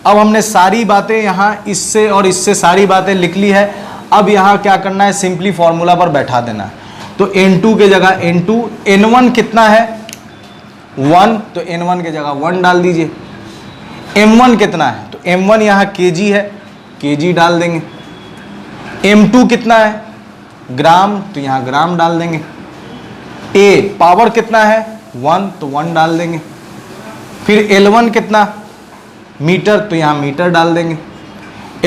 अब हमने सारी बातें यहाँ इससे और इससे सारी बातें लिख ली है। अब यहाँ क्या करना है, सिंपली फॉर्मूला पर बैठा देना है। तो N2 के जगह N2, N1 कितना है 1, तो N1 के जगह 1 डाल दीजिए। M1 कितना है, तो M1 यहाँ kg है, kg डाल देंगे। M2 कितना है ग्राम, तो यहाँ ग्राम डाल देंगे। A पावर कितना है 1, तो 1 डाल देंगे। फिर L1 कितना मीटर, तो यहाँ मीटर डाल देंगे।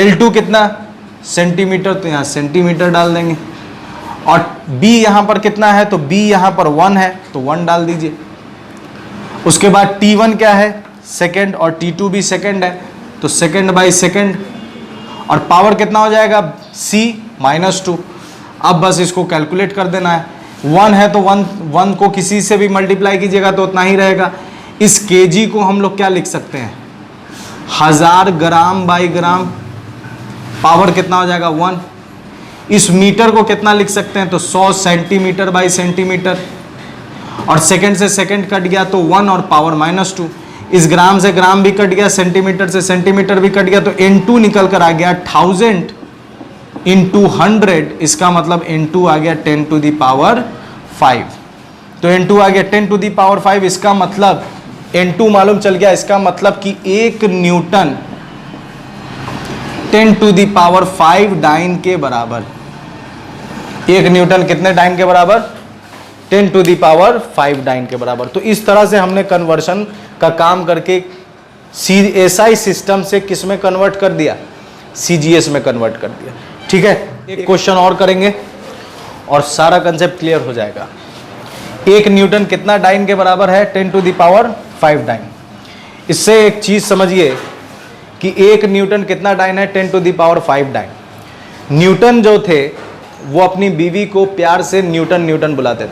L2 कितना सेंटीमीटर, तो यहाँ सेंटीमीटर डाल देंगे। और B यहाँ पर कितना है, तो B यहाँ पर 1 है, तो 1 डाल दीजिए। उसके बाद T1 क्या है सेकंड, और T2 भी सेकंड है, तो सेकंड बाई सेकंड। और पावर कितना हो जाएगा C -2। अब बस इसको कैलकुलेट कर देना है। 1 है तो 1 को किसी से भी मल्टीप्लाई कीजिएगा तो उतना ही रहेगा। इस kg को हम लोग क्या लिख सकते हैं, 1000 ग्राम बाई ग्राम। पावर कितना हो जाएगा 1। इस मीटर को कितना लिख सकते हैं, तो 100 सेंटीमीटर बाई सेंटीमीटर। और सेकंड से सेकंड कट गया तो 1 और पावर -2। इस ग्राम से ग्राम भी कट गया, सेंटीमीटर से सेंटीमीटर भी कट गया, तो N2 निकल कर आ गया 1000 × 100। इसका मतलब N2 आ गया 10 to the power 5। तो N2 आ गया 10 to the power 5। इसका मतलब N2 मालूम चल गया। इसका मतलब कि 1 newton 10 to the power 5 dyne के बराबर। 1 न्यूटन कितने डाइन के बराबर, 10 to the power 5 डाइन के बराबर। तो इस तरह से हमने कन्वर्शन का काम करके SI सिस्टम से किस में कन्वर्ट कर दिया, CGS में कन्वर्ट कर दिया। ठीक है, एक क्वेश्चन और करेंगे और सारा कंसेप्ट क्लियर हो जाएगा। 1 न्यूटन कितना डाइन के बराबर है, 10 to the power 5 डाइन। इससे एक चीज समझिए कि 1 न्यूटन कितना डाइन है, 10 to the power 5 dyne. Newton जो थे वो अपनी बीवी को प्यार से न्यूटन न्यूटन बुलाते थे।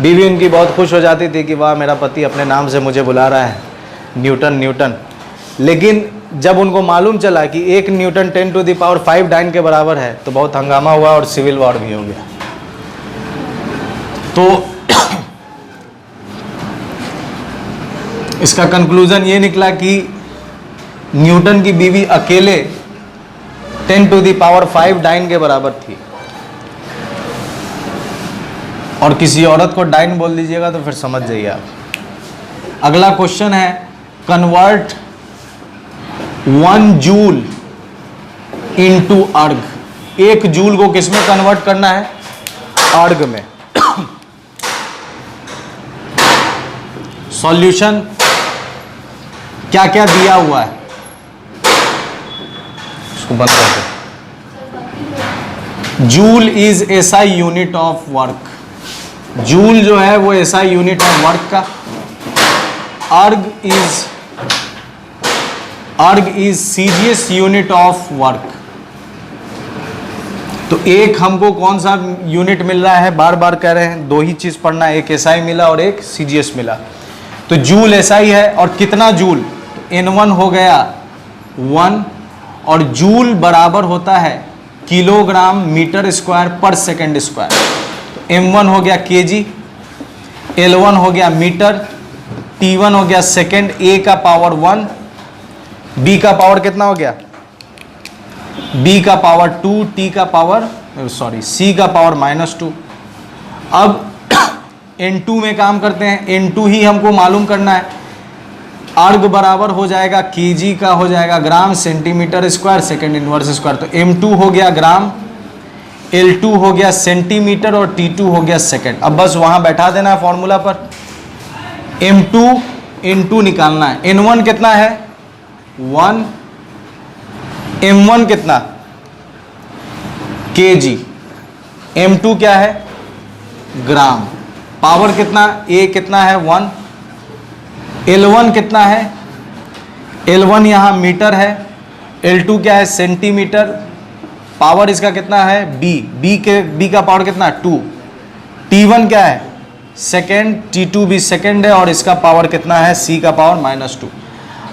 बीवी उनकी बहुत खुश हो जाती थी कि वाह मेरा पति अपने नाम से मुझे बुला रहा है, न्यूटन न्यूटन। लेकिन जब उनको मालूम चला कि 1 newton 10 to the power 5 dyne के बराबर है तो बहुत हंगामा हुआ और सिविल वॉर भी हो गया। तो इसका कंक्लूजन ये निकला कि न्यूटन की बीवी अकेले 10 to the power 5 डाइन के बराबर थी। और किसी औरत को डाइन बोल दीजिएगा तो फिर समझ जाइए आप। अगला क्वेश्चन है, कन्वर्ट 1 जूल इनटू अर्ग। 1 जूल को किस में कन्वर्ट करना है, अर्ग में। सॉल्यूशन क्या क्या दिया हुआ है, इसको बंद कर दो। Joule is SI unit of work. Joule जो है वो SI यूनिट ऑफ वर्क का। अर्ग is CGS unit of work. तो एक हमको कौन सा यूनिट मिल रहा है, बार बार कह रहे हैं 2 ही चीज पढ़ना है, एक SI मिला और एक CGS मिला। तो जूल SI है और कितना जूल, तो N1 हो गया 1 और जूल बराबर होता है किलोग्राम मीटर स्क्वायर पर सेकंड स्क्वायर। तो M1 हो गया kg, L1 हो गया मीटर, T1 हो गया सेकेंड, A का पावर 1, B का पावर कितना हो गया, B का पावर 2, T का पावर C का पावर -2। अब N2 में काम करते हैं, N2 ही हमको मालूम करना है। अर्ग बराबर हो जाएगा kg का हो जाएगा gram centimetre square second inverse square. तो M2 हो गया ग्राम, L2 हो गया सेंटीमीटर और T2 हो गया सेकेंड। अब बस वहां बैठा देना है फॉर्मूला पर। M2 N2 निकालना है। N1 कितना है 1, M1 कितना kg, M2 क्या है ग्राम, पावर कितना A कितना है 1, L1 कितना है, L1 यहाँ मीटर है, L2 क्या है सेंटीमीटर, पावर इसका कितना है B का पावर कितना 2, T1 क्या है सेकेंड, T2 भी सेकेंड है और इसका पावर कितना है C का पावर -2।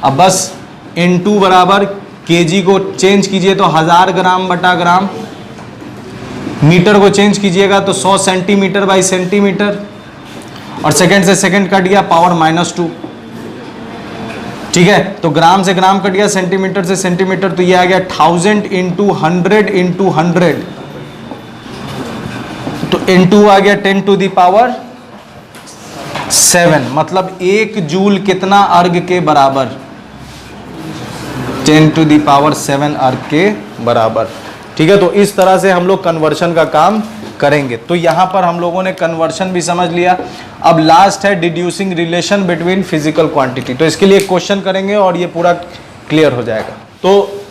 अब बस N2 बराबर kg को चेंज कीजिए तो 1000 ग्राम बटा ग्राम, मीटर को चेंज कीजिएगा तो 100 सेंटीमीटर बाई सेंटीमीटर, और सेकेंड से सेकेंड कट गया पावर -2। ठीक है, तो ग्राम से ग्राम कट गया, सेंटीमीटर से सेंटीमीटर, तो ये आ गया 1000 इंटू 100 इंटू 100, तो N2 आ गया 10 टू दी पावर 7, मतलब 1 जूल कितना अर्ग के बराबर, 10 टू दी पावर 7 अर्ग के बराबर। ठीक है, तो इस तरह से हम लोग कन्वर्शन का काम करेंगे। तो यहां पर हम लोगों ने कन्वर्शन भी समझ लिया। अब लास्ट है डिड्यूसिंग रिलेशन बिटवीन फिजिकल क्वांटिटी। तो इसके लिए एक क्वेश्चन करेंगे और ये पूरा क्लियर हो जाएगा। तो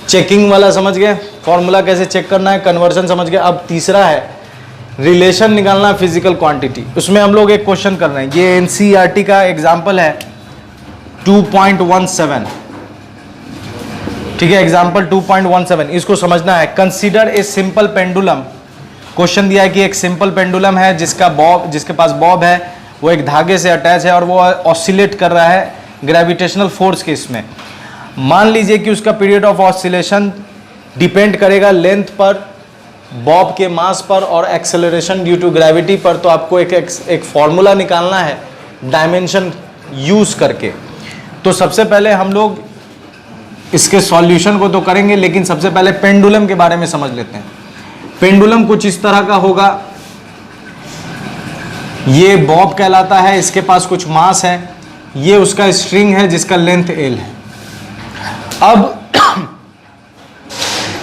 चेकिंग वाला समझ गए, फॉर्मूला कैसे चेक करना है, कन्वर्शन समझ गए। अब तीसरा है रिलेशन निकालना फिजिकल क्वांटिटी। उसमें हम लोग एक क्वेश्चन कर रहे हैं, ये एनसीईआरटी का एग्जाम्पल है 2.17। ठीक है, एग्जाम्पल 2.17, इसको समझना है। Consider a simple pendulum. Question दिया है कि एक सिंपल पेंडुलम है जिसके पास बॉब है, वो एक धागे से अटैच है और वो ऑसिलेट कर रहा है ग्रेविटेशनल फोर्स के इसमें। मान लीजिए कि उसका पीरियड ऑफ ऑसिलेशन डिपेंड करेगा लेंथ पर, बॉब के मास पर और एक्सेलरेशन ड्यू टू ग्रेविटी पर। तो आपको एक फॉर्मूला निकालना है डायमेंशन यूज करके। तो सबसे पहले हम लोग इसके सॉल्यूशन को तो करेंगे, लेकिन सबसे पहले पेंडुलम के बारे में समझ लेते हैं। पेंडुलम कुछ इस तरह का होगा, ये बॉब कहलाता है, इसके पास कुछ मास है, ये उसका स्ट्रिंग है जिसका लेंथ L है। अब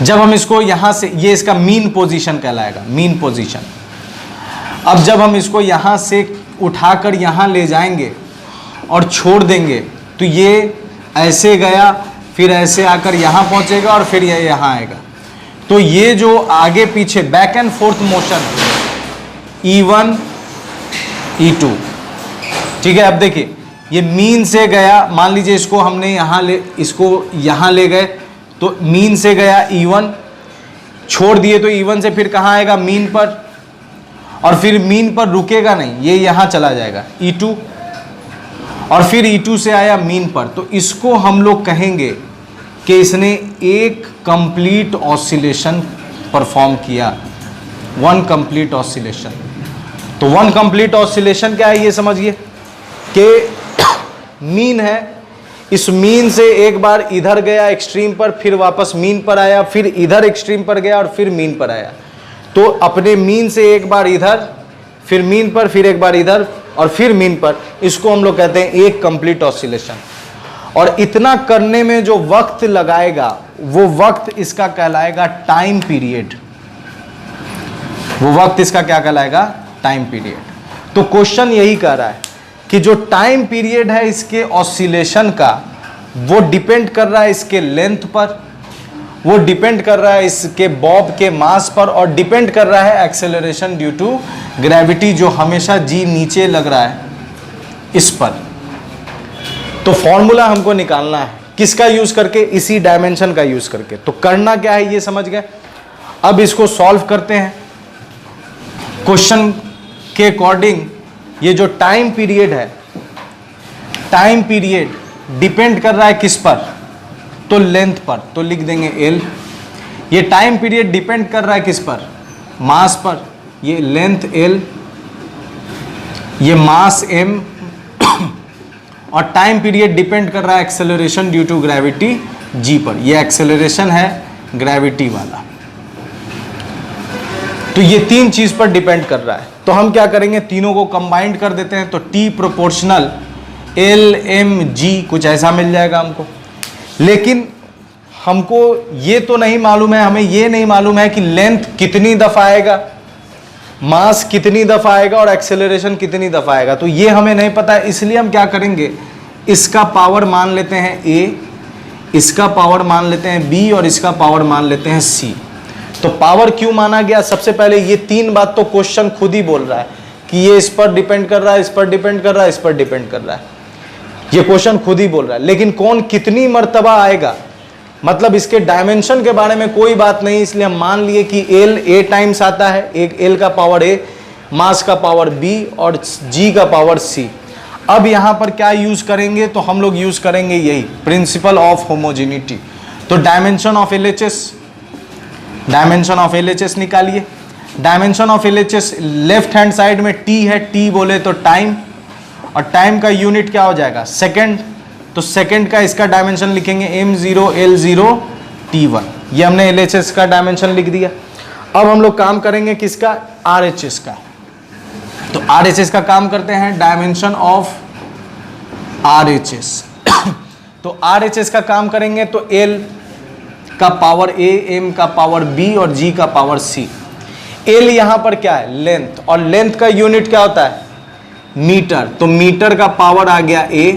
जब हम इसको यहां से, ये इसका मीन पोजीशन कहलाएगा, मीन पोजीशन। अब जब हम इसको यहां से उठाकर यहां ले जाएंगे और छोड़ देंगे तो ये ऐसे गया, फिर ऐसे आकर यहां पहुंचेगा और फिर ये यहां आएगा। तो ये जो आगे पीछे back and fourth motion E1 E2, ठीक है। अब देखिए ये मीन से गया, मान लीजिए इसको हमने इसको यहां ले गए तो मीन से गया E1, छोड़ दिए तो E1 से फिर कहां आएगा मीन पर, और फिर मीन पर रुकेगा नहीं, ये यहां चला जाएगा E2, और फिर E2 से आया मीन पर। तो इसको हम लोग कहेंगे कि इसने एक कंप्लीट ऑसिलेशन परफॉर्म किया, वन कंप्लीट ऑसिलेशन। तो वन कंप्लीट ऑसिलेशन क्या है ये समझिए कि मीन है, इस मीन से एक बार इधर गया एक्सट्रीम पर, फिर वापस मीन पर आया, फिर इधर एक्सट्रीम पर गया और फिर मीन पर आया। तो अपने मीन से एक बार इधर, फिर मीन पर, फिर एक बार इधर और फिर मीन पर, इसको हम लोग कहते हैं एक कंप्लीट ऑसिलेशन। और इतना करने में जो वक्त लगाएगा वो वक्त इसका कहलाएगा टाइम पीरियड, वो वक्त इसका क्या कहलाएगा, टाइम पीरियड। तो क्वेश्चन यही कह रहा है कि जो टाइम पीरियड है इसके ऑसिलेशन का, वो डिपेंड कर रहा है इसके लेंथ पर, वो डिपेंड कर रहा है इसके बॉब के मास पर, और डिपेंड कर रहा है एक्सेलरेशन ड्यू टू ग्रेविटी जो हमेशा जी नीचे लग रहा है इस पर। तो फॉर्मूला हमको निकालना है किसका यूज करके, इसी डायमेंशन का यूज करके। तो करना क्या है ये समझ गए। अब इसको सॉल्व करते हैं क्वेश्चन के अकॉर्डिंग। ये जो टाइम पीरियड है, टाइम पीरियड डिपेंड कर रहा है किस पर, तो लेंथ पर, तो लिख देंगे L। ये टाइम पीरियड डिपेंड कर रहा है किस पर, मास पर, ये लेंथ L। ये मास m और टाइम पीरियड डिपेंड कर रहा है acceleration due to gravity g पर। ये एक्सेलरेशन है ग्रेविटी वाला, तो ये तीन चीज पर डिपेंड कर रहा है। तो हम क्या करेंगे, तीनों को कंबाइंड कर देते हैं, तो T proportional L M G कुछ ऐसा मिल जाएगा हमको। लेकिन हमको ये तो नहीं मालूम है, हमें ये नहीं मालूम है कि लेंथ कितनी दफा आएगा, मास कितनी दफा आएगा और एक्सेलरेशन कितनी दफा आएगा, तो ये हमें नहीं पता है। इसलिए हम क्या करेंगे, इसका पावर मान लेते हैं A, इसका पावर मान लेते हैं B और इसका पावर मान लेते हैं C। तो पावर क्यों माना गया, सबसे पहले ये तीन बात तो क्वेश्चन खुद ही बोल रहा है कि ये इस पर डिपेंड कर रहा है, इस पर डिपेंड कर रहा है, इस पर डिपेंड कर रहा है, ये क्वेश्चन खुद ही बोल रहा है। लेकिन कौन कितनी मर्तबा आएगा, मतलब इसके डायमेंशन के बारे में कोई बात नहीं, इसलिए हम मान लिए कि L A टाइम्स आता है, एक L का पावर A, मास का पावर B और G का पावर C। अब यहां पर क्या यूज करेंगे, तो हम लोग यूज करेंगे यही प्रिंसिपल ऑफ होमोजेनिटी। तो dimension of LHS, dimension of LHS निकालिए। Dimension of LHS left hand side में T है, T बोले तो टाइम, और टाइम का यूनिट क्या हो जाएगा, सेकंड। तो सेकंड का इसका डायमेंशन लिखेंगे m0 L0 T1। ये हमने LHS का डायमेंशन लिख दिया। अब हम लोग काम करेंगे किसका, RHS का। तो RHS का काम करते हैं, डायमेंशन ऑफ RHS। तो RHS का काम करेंगे तो L का पावर A, M का पावर B और G का पावर C। L यहां पर क्या है, लेंथ, और लेंथ का यूनिट क्या होता है, मीटर। तो मीटर का पावर आ गया A।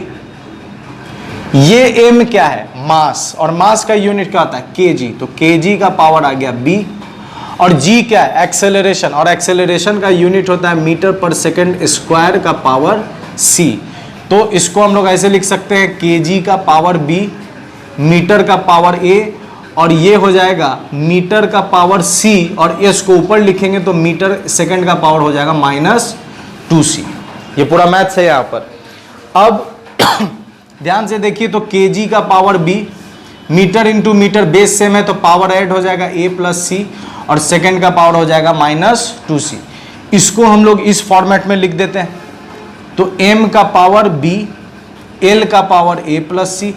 ये M क्या है, मास, और मास का यूनिट क्या होता है, kg। तो kg का पावर आ गया B। और G क्या है, एक्सेलरेशन, और एक्सेलरेशन का यूनिट होता है मीटर पर सेकंड स्क्वायर का पावर C। तो इसको हम लोग ऐसे लिख सकते हैं, kg का पावर B, मीटर का पावर A, और ये हो जाएगा मीटर का पावर C, और इसको ऊपर लिखेंगे तो मीटर सेकंड का पावर हो जाएगा -2C। ये पूरा मैथ्स है यहाँ पर। अब ध्यान से देखिए, तो kg का power B, metre into metre base same है, तो पावर ऐड हो जाएगा A प्लस C, और सेकंड का पावर हो जाएगा -2C। इसको हम लोग इस फॉर्मेट में लिख देते हैं। तो m का पावर B, L का पावर A प्लस C,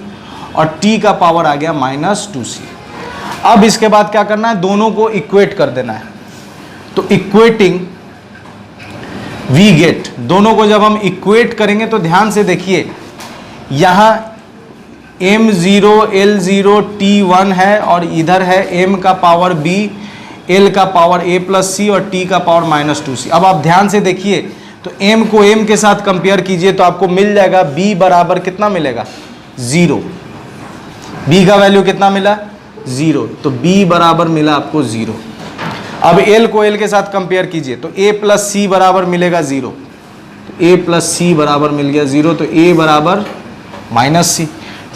और T का पावर आ गया -2C। अब इसके बाद क्या करना है, दोनों को इक्वेट कर देना है। तो इक्वेटिंग वी गेट, दोनों को जब हम इक्वेट करेंगे तो ध्यान से देखिए, यहां m0 L0 T1 है, और इधर है m का पावर B, L का पावर A प्लस C और T का पावर -2C। अब आप ध्यान से देखिए, तो m को m के साथ कंपेयर कीजिए तो आपको मिल जाएगा B बराबर कितना मिलेगा, 0। B का वैल्यू कितना मिला, 0। तो B बराबर मिला आपको 0। अब L को L के साथ कंपेयर कीजिए तो A प्लस C बराबर मिलेगा 0। तो A प्लस C बराबर मिल गया 0, तो A बराबर -C।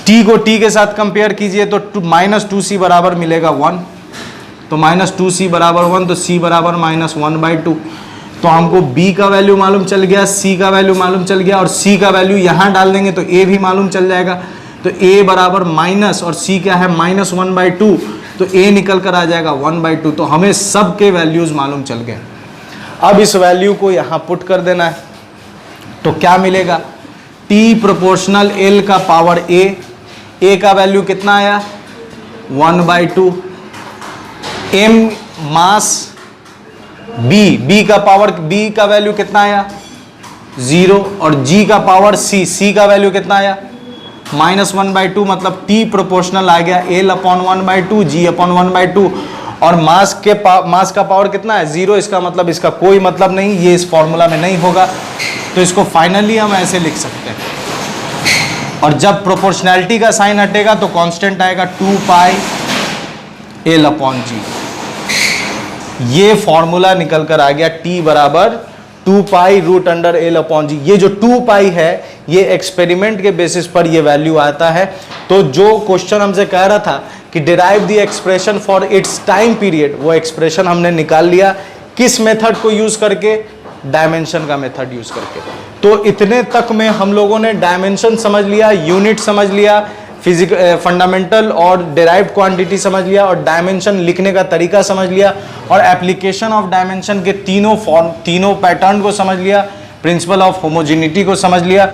T को T के साथ कंपेयर कीजिए तो -2C बराबर मिलेगा 1। तो -2C बराबर 1, तो C बराबर -1/2। तो हमको B का वैल्यू मालूम चल गया, C का वैल्यू मालूम चल गया, और C का वैल्यू यहाँ डाल देंगे तो A भी मालूम चल जाएगा। तो A बराबर माइनस, और C क्या है, -1/2, तो A निकल कर आ जाएगा 1/2। तो हमें सब के वैल्यूज मालूम चल गए। अब इस वैल्यू को यहाँ पुट कर देना है, तो क्या मिलेगा, T प्रोपोर्शनल L का पावर A का वैल्यू कितना आया, 1/2। M मास B का पावर B का वैल्यू कितना आया, 0, और G का पावर C का वैल्यू कितना आया, -1/2। मतलब T प्रोपोर्शनल आ गया L/1/2, G/1/2, और मास का पावर कितना है, 0। इसका मतलब इसका कोई मतलब नहीं, ये इस फॉर्मूला में नहीं होगा। तो इसको फाइनली हम ऐसे लिख सकते हैं, और जब प्रोपोर्शनैलिटी का साइन हटेगा तो कांस्टेंट आएगा 2π L/G। ये फॉर्मूला निकल कर आ गया, T बराबर 2π√L/G। ये जो 2π है, ये एक्सपेरिमेंट के बेसिस पर ये वैल्यू आता है। तो जो क्वेश्चन हमसे कह रहा था कि derive the expression for its time period, वो एक्सप्रेशन हमने निकाल लिया। किस मेथड को यूज करके, डायमेंशन का मेथड यूज करके। तो इतने तक में हम लोगों ने डायमेंशन समझ लिया, यूनिट समझ लिया, फंडामेंटल और डेराइव्ड क्वांटिटी समझ लिया, और डायमेंशन लिखने का तरीका समझ लिया, और एप्लीकेशन ऑफ डायमेंशन के तीनों पैटर्न को समझ लिया। प्रिंसिपल ऑफ होमोजेनिटी को समझ लिया।